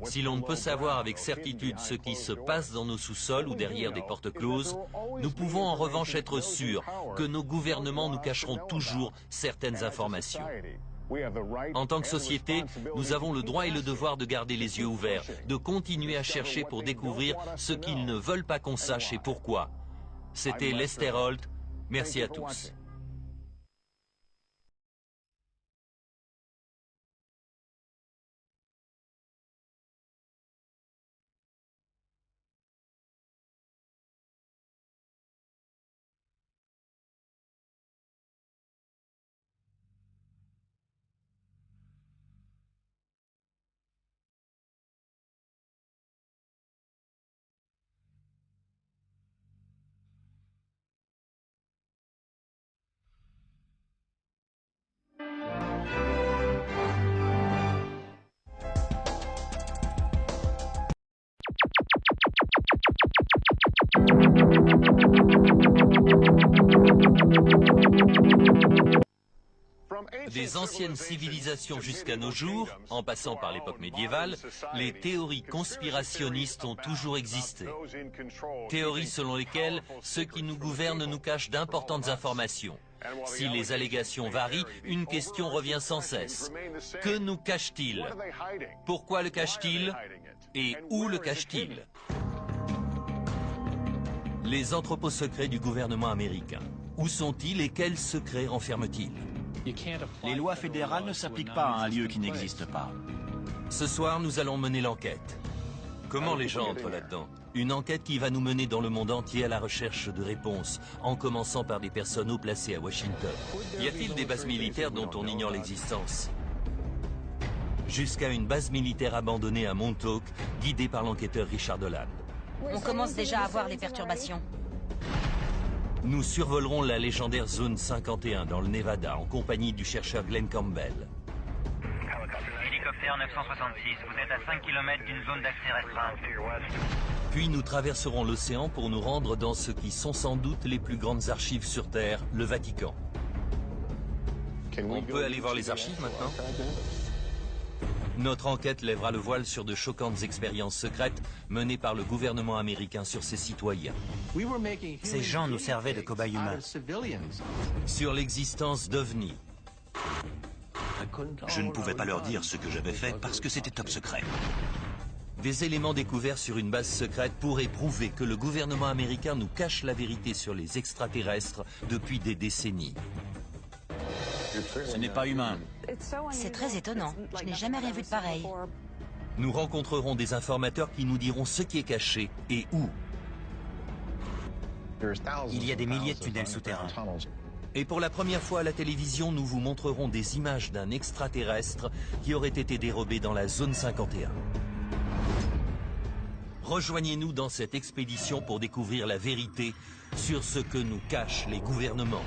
si l'on ne peut savoir avec certitude ce qui se passe dans nos sous-sols ou derrière des portes closes, nous pouvons en revanche être sûrs que nos gouvernements nous cacheront toujours certaines informations. En tant que société, nous avons le droit et le devoir de garder les yeux ouverts, de continuer à chercher pour découvrir ce qu'ils ne veulent pas qu'on sache et pourquoi. C'était Lester Holt. Merci à tous. Des anciennes civilisations jusqu'à nos jours, en passant par l'époque médiévale, les théories conspirationnistes ont toujours existé. Théories selon lesquelles ceux qui nous gouvernent nous cachent d'importantes informations. Si les allégations varient, une question revient sans cesse. Que nous cache-t-il? Pourquoi le cache-t-il? Et où le cache-t-il? Les entrepôts secrets du gouvernement américain. Où sont-ils et quels secrets renferment-ils? Les lois fédérales ne s'appliquent pas à un lieu qui n'existe pas. Ce soir, nous allons mener l'enquête. Comment les gens entrent là-dedans? Une enquête qui va nous mener dans le monde entier à la recherche de réponses, en commençant par des personnes haut placées à Washington. Y a-t-il des bases militaires dont on ignore l'existence? Jusqu'à une base militaire abandonnée à Montauk, guidée par l'enquêteur Richard Dolan. On commence déjà à voir les perturbations. Nous survolerons la légendaire zone 51 dans le Nevada en compagnie du chercheur Glenn Campbell. Hélicoptère 966, vous êtes à 5 km d'une zone d'accès restreinte. Puis nous traverserons l'océan pour nous rendre dans ce qui sont sans doute les plus grandes archives sur Terre, le Vatican. On peut aller voir les archives maintenant? Notre enquête lèvera le voile sur de choquantes expériences secrètes menées par le gouvernement américain sur ses citoyens. Ces gens nous servaient de cobayes humains. Sur l'existence d'OVNI. Je ne pouvais pas leur dire ce que j'avais fait parce que c'était top secret. Des éléments découverts sur une base secrète pourraient prouver que le gouvernement américain nous cache la vérité sur les extraterrestres depuis des décennies. Ce n'est pas humain. C'est très étonnant. Je n'ai jamais rien vu de pareil. Nous rencontrerons des informateurs qui nous diront ce qui est caché et où. Il y a des milliers de tunnels souterrains. Et pour la première fois à la télévision, nous vous montrerons des images d'un extraterrestre qui aurait été dérobé dans la zone 51. Rejoignez-nous dans cette expédition pour découvrir la vérité sur ce que nous cachent les gouvernements.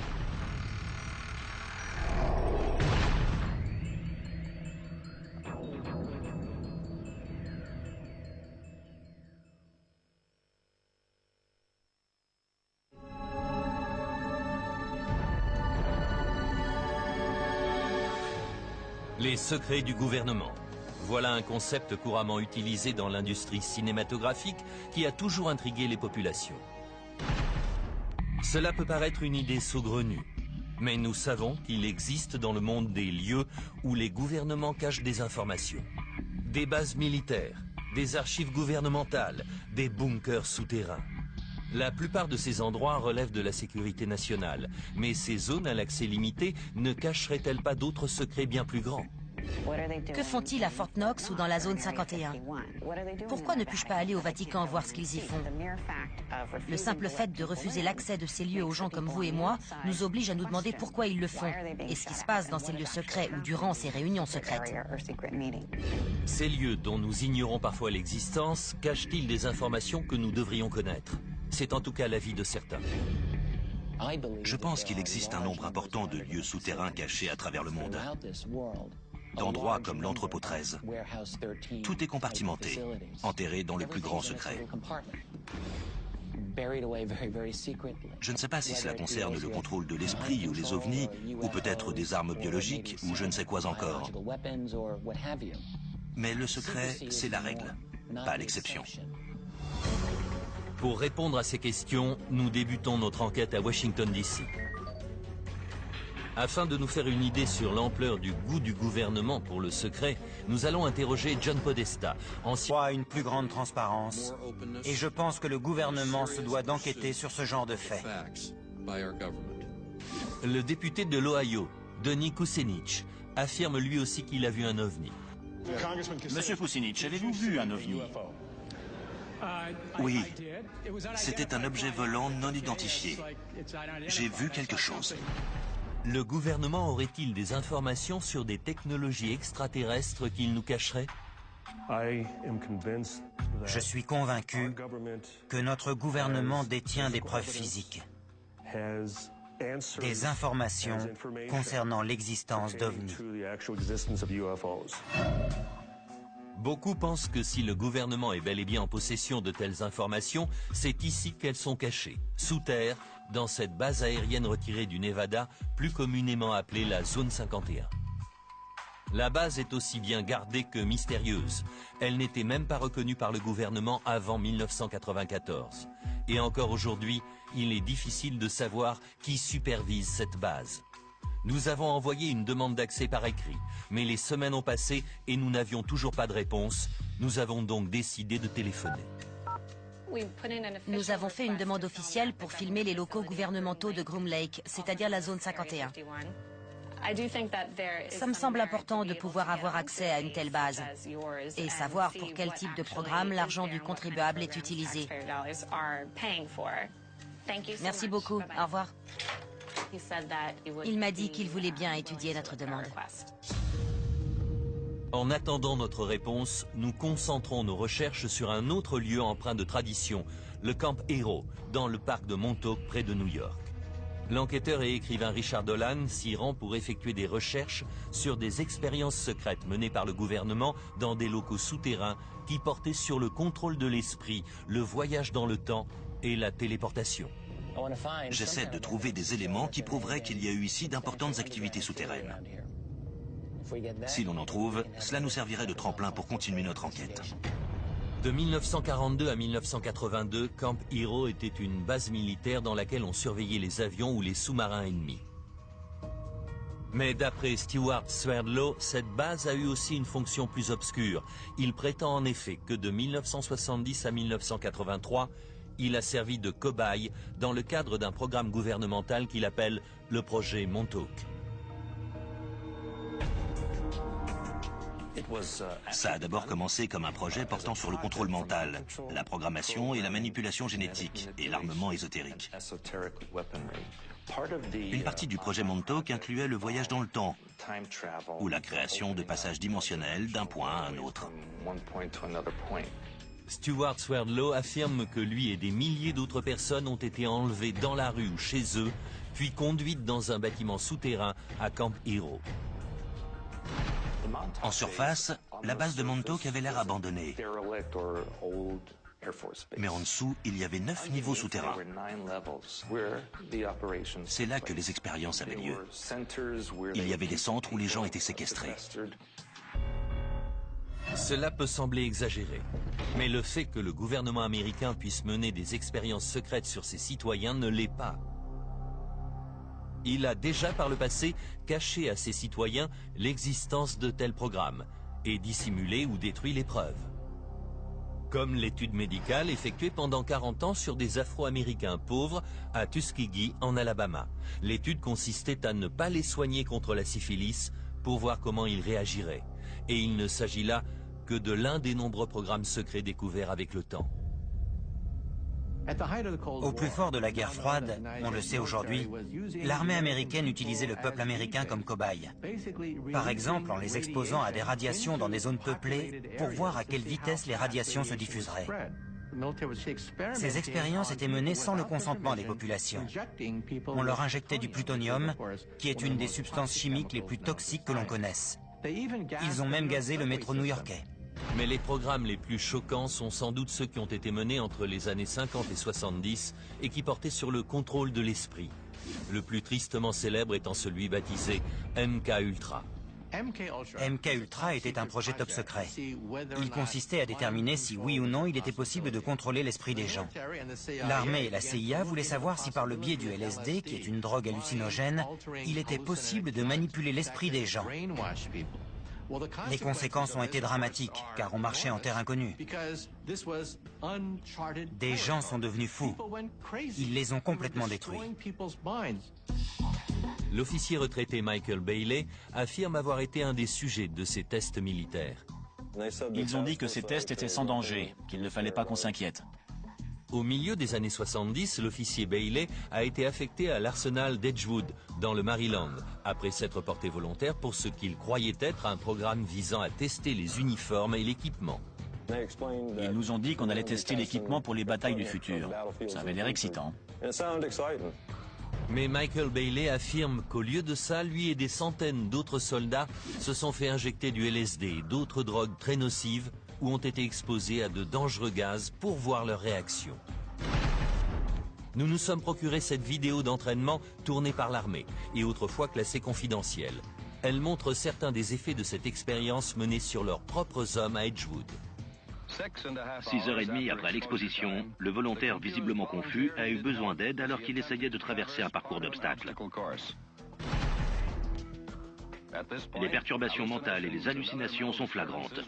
Les secrets du gouvernement. Voilà un concept couramment utilisé dans l'industrie cinématographique qui a toujours intrigué les populations. Cela peut paraître une idée saugrenue, mais nous savons qu'il existe dans le monde des lieux où les gouvernements cachent des informations. Des bases militaires, des archives gouvernementales, des bunkers souterrains. La plupart de ces endroits relèvent de la sécurité nationale, mais ces zones à l'accès limité ne cacheraient-elles pas d'autres secrets bien plus grands? Que font-ils à Fort Knox ou dans la zone 51? Pourquoi ne puis-je pas aller au Vatican voir ce qu'ils y font? Le simple fait de refuser l'accès de ces lieux aux gens comme vous et moi nous oblige à nous demander pourquoi ils le font et ce qui se passe dans ces lieux secrets ou durant ces réunions secrètes. Ces lieux dont nous ignorons parfois l'existence cachent-ils des informations que nous devrions connaître? C'est en tout cas l'avis de certains. Je pense qu'il existe un nombre important de lieux souterrains cachés à travers le monde. D'endroits comme l'entrepôt 13. Tout est compartimenté, enterré dans le plus grand secret. Je ne sais pas si cela concerne le contrôle de l'esprit ou les ovnis, ou peut-être des armes biologiques, ou je ne sais quoi encore. Mais le secret, c'est la règle, pas l'exception. Pour répondre à ces questions, nous débutons notre enquête à Washington, D.C. Afin de nous faire une idée sur l'ampleur du goût du gouvernement pour le secret, nous allons interroger John Podesta, ancien... À une plus grande transparence, et je pense que le gouvernement se doit d'enquêter sur ce genre de faits. Le député de l'Ohio, Denis Kucinich, affirme lui aussi qu'il a vu un ovni. Monsieur Kucinich, avez-vous vu un ovni? Oui, c'était un objet volant non identifié. J'ai vu quelque chose. Le gouvernement aurait-il des informations sur des technologies extraterrestres qu'il nous cacherait? Je suis convaincu que notre gouvernement détient des preuves physiques, des informations concernant l'existence d'OVNI. Beaucoup pensent que si le gouvernement est bel et bien en possession de telles informations, c'est ici qu'elles sont cachées, sous terre, dans cette base aérienne retirée du Nevada, plus communément appelée la Zone 51. La base est aussi bien gardée que mystérieuse. Elle n'était même pas reconnue par le gouvernement avant 1994. Et encore aujourd'hui, il est difficile de savoir qui supervise cette base. Nous avons envoyé une demande d'accès par écrit, mais les semaines ont passé et nous n'avions toujours pas de réponse. Nous avons donc décidé de téléphoner. Nous avons fait une demande officielle pour filmer les locaux gouvernementaux de Groom Lake, c'est-à-dire la zone 51. Ça me semble important de pouvoir avoir accès à une telle base et savoir pour quel type de programme l'argent du contribuable est utilisé. Merci beaucoup. Au revoir. Il m'a dit qu'il voulait bien étudier notre demande. En attendant notre réponse, nous concentrons nos recherches sur un autre lieu empreint de tradition, le Camp Hero, dans le parc de Montauk, près de New York. L'enquêteur et écrivain Richard Dolan s'y rend pour effectuer des recherches sur des expériences secrètes menées par le gouvernement dans des locaux souterrains qui portaient sur le contrôle de l'esprit, le voyage dans le temps et la téléportation. J'essaie de trouver des éléments qui prouveraient qu'il y a eu ici d'importantes activités souterraines. Si l'on en trouve, cela nous servirait de tremplin pour continuer notre enquête. De 1942 à 1982, Camp Hero était une base militaire dans laquelle on surveillait les avions ou les sous-marins ennemis. Mais d'après Stewart Swerdlow, cette base a eu aussi une fonction plus obscure. Il prétend en effet que de 1970 à 1983, il a servi de cobaye dans le cadre d'un programme gouvernemental qu'il appelle le projet Montauk. Ça a d'abord commencé comme un projet portant sur le contrôle mental, la programmation et la manipulation génétique, et l'armement ésotérique. Une partie du projet Montauk incluait le voyage dans le temps, ou la création de passages dimensionnels d'un point à un autre. Stewart Swerdlow affirme que lui et des milliers d'autres personnes ont été enlevées dans la rue ou chez eux, puis conduites dans un bâtiment souterrain à Camp Hero. En surface, la base de Montauk avait l'air abandonnée. Mais en dessous, il y avait 9 niveaux souterrains. C'est là que les expériences avaient lieu. Il y avait des centres où les gens étaient séquestrés. Cela peut sembler exagéré, mais le fait que le gouvernement américain puisse mener des expériences secrètes sur ses citoyens ne l'est pas. Il a déjà par le passé caché à ses citoyens l'existence de tels programmes et dissimulé ou détruit les preuves. Comme l'étude médicale effectuée pendant 40 ans sur des Afro-Américains pauvres à Tuskegee en Alabama. L'étude consistait à ne pas les soigner contre la syphilis pour voir comment ils réagiraient. Et il ne s'agit là que de l'un des nombreux programmes secrets découverts avec le temps. Au plus fort de la guerre froide, on le sait aujourd'hui, l'armée américaine utilisait le peuple américain comme cobaye. Par exemple, en les exposant à des radiations dans des zones peuplées pour voir à quelle vitesse les radiations se diffuseraient. Ces expériences étaient menées sans le consentement des populations. On leur injectait du plutonium, qui est une des substances chimiques les plus toxiques que l'on connaisse. Ils ont même gazé le métro new-yorkais. Mais les programmes les plus choquants sont sans doute ceux qui ont été menés entre les années 50 et 70 et qui portaient sur le contrôle de l'esprit. Le plus tristement célèbre étant celui baptisé MK Ultra. MK Ultra était un projet top secret. Il consistait à déterminer si oui ou non il était possible de contrôler l'esprit des gens. L'armée et la CIA voulaient savoir si par le biais du LSD, qui est une drogue hallucinogène, il était possible de manipuler l'esprit des gens. Les conséquences ont été dramatiques, car on marchait en terre inconnue. Des gens sont devenus fous. Ils les ont complètement détruits. L'officier retraité Michael Bailey affirme avoir été un des sujets de ces tests militaires. Ils ont dit que ces tests étaient sans danger, qu'il ne fallait pas qu'on s'inquiète. Au milieu des années 70, l'officier Bailey a été affecté à l'arsenal d'Edgewood, dans le Maryland, après s'être porté volontaire pour ce qu'il croyait être un programme visant à tester les uniformes et l'équipement. Ils nous ont dit qu'on allait tester l'équipement pour les batailles du futur. Ça avait l'air excitant. Mais Michael Bailey affirme qu'au lieu de ça, lui et des centaines d'autres soldats se sont fait injecter du LSD et d'autres drogues très nocives ou ont été exposés à de dangereux gaz pour voir leur réaction. Nous nous sommes procuré cette vidéo d'entraînement tournée par l'armée et autrefois classée confidentielle. Elle montre certains des effets de cette expérience menée sur leurs propres hommes à Edgewood. 6h30 après l'exposition, le volontaire visiblement confus a eu besoin d'aide alors qu'il essayait de traverser un parcours d'obstacles. Les perturbations mentales et les hallucinations sont flagrantes.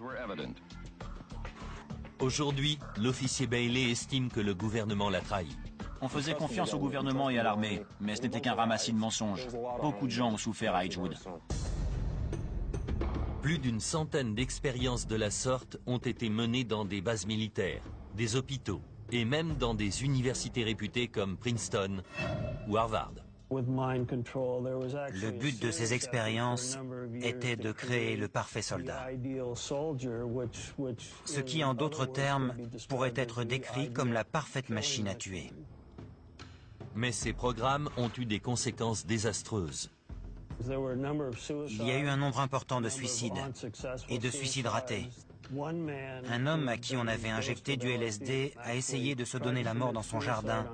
Aujourd'hui, l'officier Bailey estime que le gouvernement l'a trahi. On faisait confiance au gouvernement et à l'armée, mais ce n'était qu'un ramassis de mensonges. Beaucoup de gens ont souffert à Edgewood. Plus d'une centaine d'expériences de la sorte ont été menées dans des bases militaires, des hôpitaux et même dans des universités réputées comme Princeton ou Harvard. Le but de ces expériences était de créer le parfait soldat, ce qui, en d'autres termes, pourrait être décrit comme la parfaite machine à tuer. Mais ces programmes ont eu des conséquences désastreuses. Il y a eu un nombre important de suicides et de suicides ratés. Un homme à qui on avait injecté du LSD a essayé de se donner la mort dans son jardin,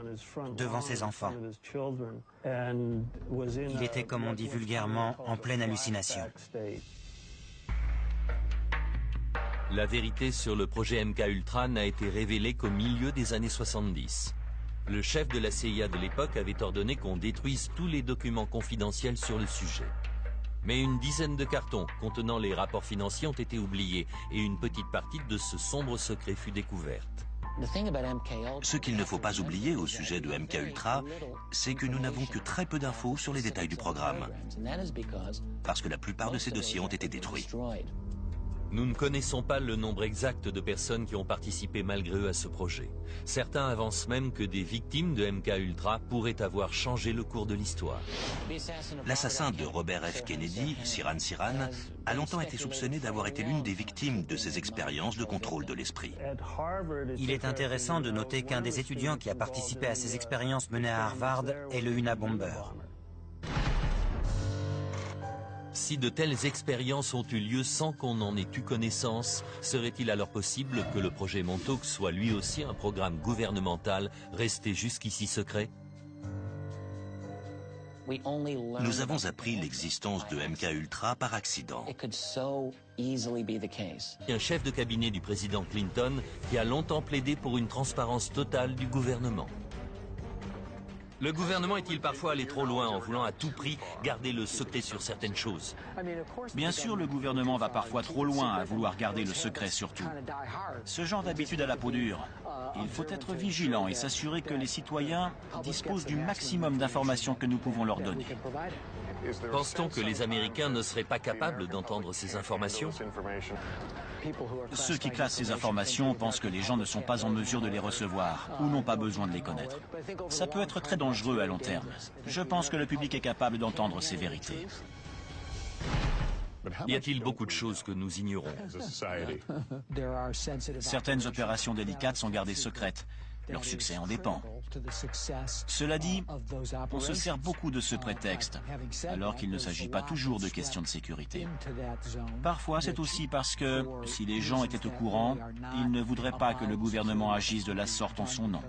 devant ses enfants. Il était, comme on dit vulgairement, en pleine hallucination. La vérité sur le projet MK-Ultra n'a été révélée qu'au milieu des années 70. Le chef de la CIA de l'époque avait ordonné qu'on détruise tous les documents confidentiels sur le sujet. Mais une dizaine de cartons contenant les rapports financiers ont été oubliés et une petite partie de ce sombre secret fut découverte. Ce qu'il ne faut pas oublier au sujet de MK-Ultra, c'est que nous n'avons que très peu d'infos sur les détails du programme, parce que la plupart de ces dossiers ont été détruits. Nous ne connaissons pas le nombre exact de personnes qui ont participé malgré eux à ce projet. Certains avancent même que des victimes de MK-Ultra pourraient avoir changé le cours de l'histoire. L'assassin de Robert F. Kennedy, Sirhan Sirhan, a longtemps été soupçonné d'avoir été l'une des victimes de ces expériences de contrôle de l'esprit. Il est intéressant de noter qu'un des étudiants qui a participé à ces expériences menées à Harvard est le Unabomber. Si de telles expériences ont eu lieu sans qu'on en ait eu connaissance, serait-il alors possible que le projet Montauk soit lui aussi un programme gouvernemental resté jusqu'ici secret? Nous avons appris l'existence de MK-Ultra par accident. Un chef de cabinet du président Clinton qui a longtemps plaidé pour une transparence totale du gouvernement. Le gouvernement est-il parfois allé trop loin en voulant à tout prix garder le secret sur certaines choses? Bien sûr, le gouvernement va parfois trop loin à vouloir garder le secret sur tout. Ce genre d'habitude à la peau dure. Il faut être vigilant et s'assurer que les citoyens disposent du maximum d'informations que nous pouvons leur donner. Pense-t-on que les Américains ne seraient pas capables d'entendre ces informations? Ceux qui classent ces informations pensent que les gens ne sont pas en mesure de les recevoir ou n'ont pas besoin de les connaître. Ça peut être très dangereux à long terme. Je pense que le public est capable d'entendre ces vérités. Y a-t-il beaucoup de choses que nous ignorons? Certaines opérations délicates sont gardées secrètes. Leur succès en dépend. Cela dit, on se sert beaucoup de ce prétexte, alors qu'il ne s'agit pas toujours de questions de sécurité. Parfois, c'est aussi parce que, si les gens étaient au courant, ils ne voudraient pas que le gouvernement agisse de la sorte en son nom.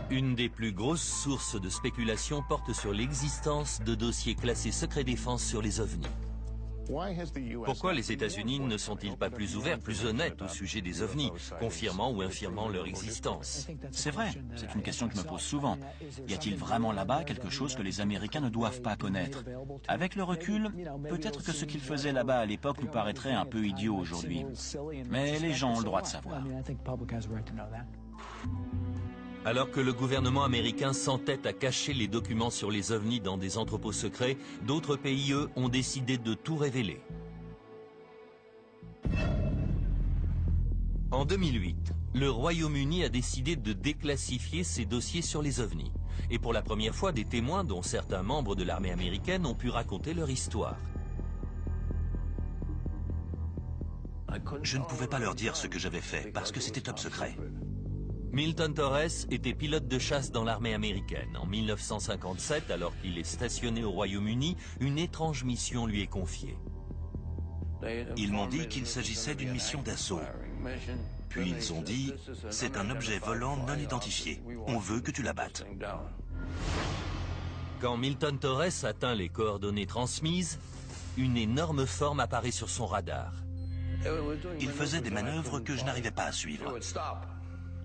Une des plus grosses sources de spéculation porte sur l'existence de dossiers classés secret défense sur les ovnis. Pourquoi les États-Unis ne sont-ils pas plus ouverts, plus honnêtes au sujet des ovnis, confirmant ou infirmant leur existence? C'est vrai, c'est une question que je me pose souvent. Y a-t-il vraiment là-bas quelque chose que les Américains ne doivent pas connaître? Avec le recul, peut-être que ce qu'ils faisaient là-bas à l'époque nous paraîtrait un peu idiot aujourd'hui. Mais les gens ont le droit de savoir. Alors que le gouvernement américain s'entête à cacher les documents sur les ovnis dans des entrepôts secrets, d'autres pays, eux, ont décidé de tout révéler. En 2008, le Royaume-Uni a décidé de déclassifier ses dossiers sur les ovnis. Et pour la première fois, des témoins, dont certains membres de l'armée américaine, ont pu raconter leur histoire. Je ne pouvais pas leur dire ce que j'avais fait, parce que c'était top secret. Milton Torres était pilote de chasse dans l'armée américaine. En 1957, alors qu'il est stationné au Royaume-Uni, une étrange mission lui est confiée. Ils m'ont dit qu'il s'agissait d'une mission d'assaut. Puis ils ont dit, c'est un objet volant non identifié. On veut que tu l'abattes. Quand Milton Torres atteint les coordonnées transmises, une énorme forme apparaît sur son radar. Il faisait des manœuvres que je n'arrivais pas à suivre.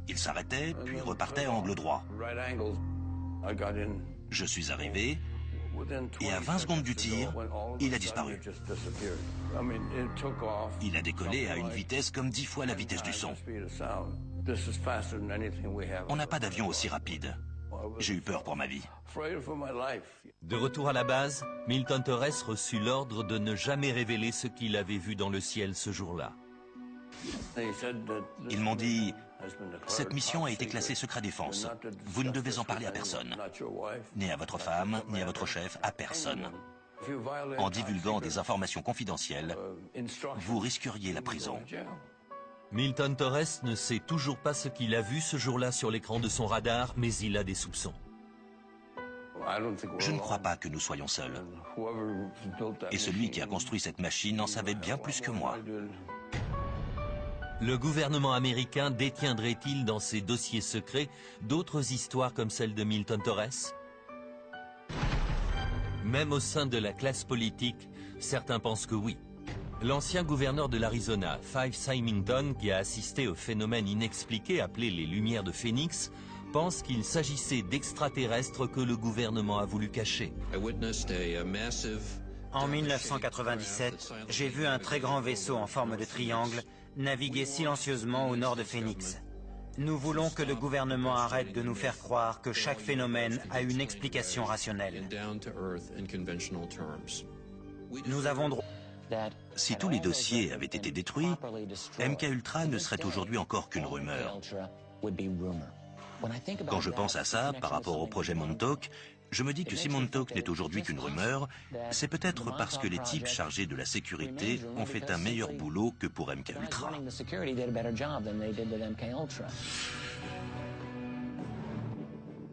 Il s'arrêtait, puis repartait à angle droit. Je suis arrivé, et à 20 secondes du tir, il a disparu. Il a décollé à une vitesse comme 10 fois la vitesse du son. On n'a pas d'avion aussi rapide. J'ai eu peur pour ma vie. De retour à la base, Milton Torres reçut l'ordre de ne jamais révéler ce qu'il avait vu dans le ciel ce jour-là. Ils m'ont dit, cette mission a été classée secret défense. Vous ne devez en parler à personne. Ni à votre femme, ni à votre chef, à personne. En divulguant des informations confidentielles, vous risqueriez la prison. Milton Torres ne sait toujours pas ce qu'il a vu ce jour-là sur l'écran de son radar, mais il a des soupçons. Je ne crois pas que nous soyons seuls. Et celui qui a construit cette machine en savait bien plus que moi. Le gouvernement américain détiendrait-il dans ses dossiers secrets d'autres histoires comme celle de Milton Torres? Même au sein de la classe politique, certains pensent que oui. L'ancien gouverneur de l'Arizona, Fife Symington, qui a assisté au phénomène inexpliqué appelé les Lumières de Phénix, pense qu'il s'agissait d'extraterrestres que le gouvernement a voulu cacher. En 1997, j'ai vu un très grand vaisseau en forme de triangle naviguer silencieusement au nord de Phoenix. Nous voulons que le gouvernement arrête de nous faire croire que chaque phénomène a une explication rationnelle. Nous avons droit... Si tous les dossiers avaient été détruits, MKUltra ne serait aujourd'hui encore qu'une rumeur. Quand je pense à ça, par rapport au projet Montauk, je me dis que si Montauk n'est aujourd'hui qu'une rumeur, c'est peut-être parce que les types chargés de la sécurité ont fait un meilleur boulot que pour MKUltra.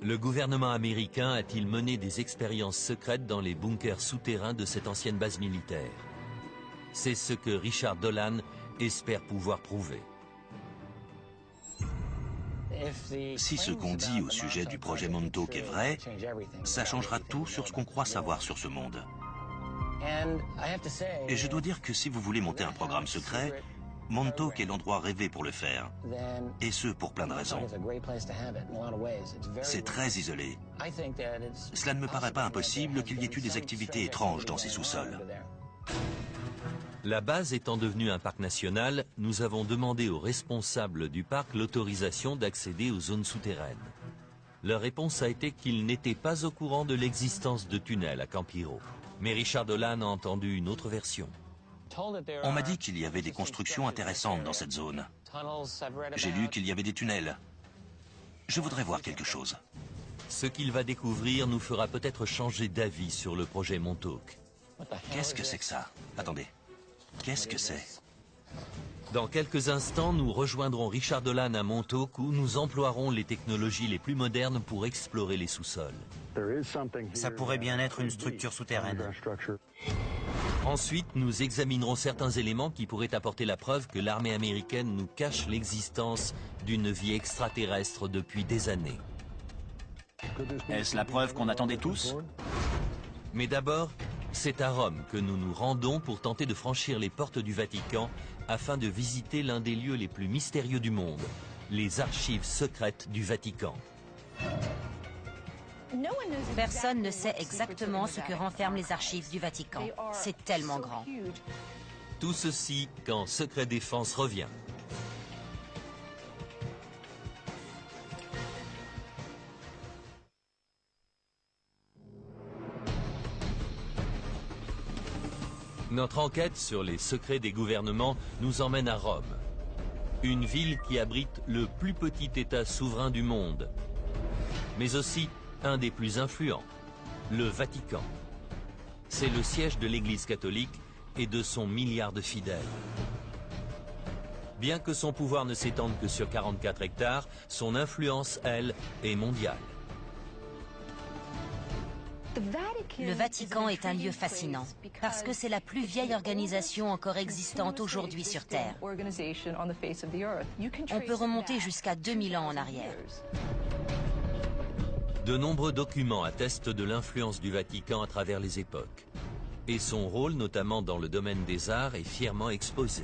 Le gouvernement américain a-t-il mené des expériences secrètes dans les bunkers souterrains de cette ancienne base militaire? C'est ce que Richard Dolan espère pouvoir prouver. Si ce qu'on dit au sujet du projet Montauk est vrai, ça changera tout sur ce qu'on croit savoir sur ce monde. Et je dois dire que si vous voulez monter un programme secret, Montauk est l'endroit rêvé pour le faire. Et ce, pour plein de raisons. C'est très isolé. Cela ne me paraît pas impossible qu'il y ait eu des activités étranges dans ces sous-sols. La base étant devenue un parc national, nous avons demandé aux responsables du parc l'autorisation d'accéder aux zones souterraines. Leur réponse a été qu'ils n'étaient pas au courant de l'existence de tunnels à Campiro. Mais Richard Dolan a entendu une autre version. On m'a dit qu'il y avait des constructions intéressantes dans cette zone. J'ai lu qu'il y avait des tunnels. Je voudrais voir quelque chose. Ce qu'il va découvrir nous fera peut-être changer d'avis sur le projet Montauk. Qu'est-ce que c'est que ça? Attendez. Qu'est-ce que c'est? Dans quelques instants, nous rejoindrons Richard Dolan à Montauk où nous emploierons les technologies les plus modernes pour explorer les sous-sols. Ça pourrait bien être une structure souterraine. Ensuite, nous examinerons certains éléments qui pourraient apporter la preuve que l'armée américaine nous cache l'existence d'une vie extraterrestre depuis des années. Est-ce la preuve qu'on attendait tous? Mais d'abord, c'est à Rome que nous nous rendons pour tenter de franchir les portes du Vatican afin de visiter l'un des lieux les plus mystérieux du monde, les archives secrètes du Vatican. Personne ne sait exactement ce que renferment les archives du Vatican. C'est tellement grand. Tout ceci quand Secret Défense revient. Notre enquête sur les secrets des gouvernements nous emmène à Rome, une ville qui abrite le plus petit État souverain du monde, mais aussi un des plus influents, le Vatican. C'est le siège de l'Église catholique et de son milliard de fidèles. Bien que son pouvoir ne s'étende que sur 44 hectares, son influence, elle, est mondiale. Le Vatican est un lieu fascinant parce que c'est la plus vieille organisation encore existante aujourd'hui sur Terre. On peut remonter jusqu'à 2000 ans en arrière. De nombreux documents attestent de l'influence du Vatican à travers les époques. Et son rôle, notamment dans le domaine des arts, est fièrement exposé.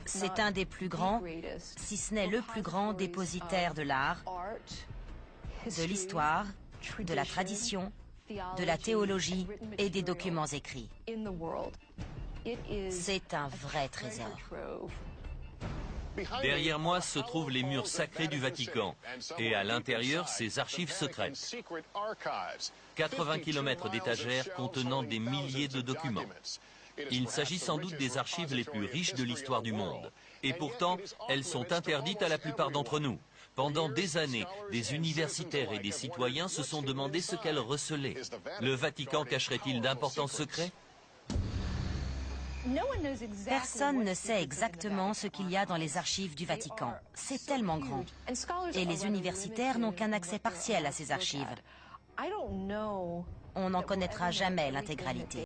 C'est un des plus grands, si ce n'est le plus grand dépositaire de l'art, de l'histoire, de la tradition, de la théologie et des documents écrits. C'est un vrai trésor. Derrière moi se trouvent les murs sacrés du Vatican et à l'intérieur ses archives secrètes. 80 km d'étagères contenant des milliers de documents. Il s'agit sans doute des archives les plus riches de l'histoire du monde. Et pourtant, elles sont interdites à la plupart d'entre nous. Pendant des années, des universitaires et des citoyens se sont demandé ce qu'elles recelaient. Le Vatican cacherait-il d'importants secrets ? Personne ne sait exactement ce qu'il y a dans les archives du Vatican. C'est tellement grand. Et les universitaires n'ont qu'un accès partiel à ces archives. On n'en connaîtra jamais l'intégralité.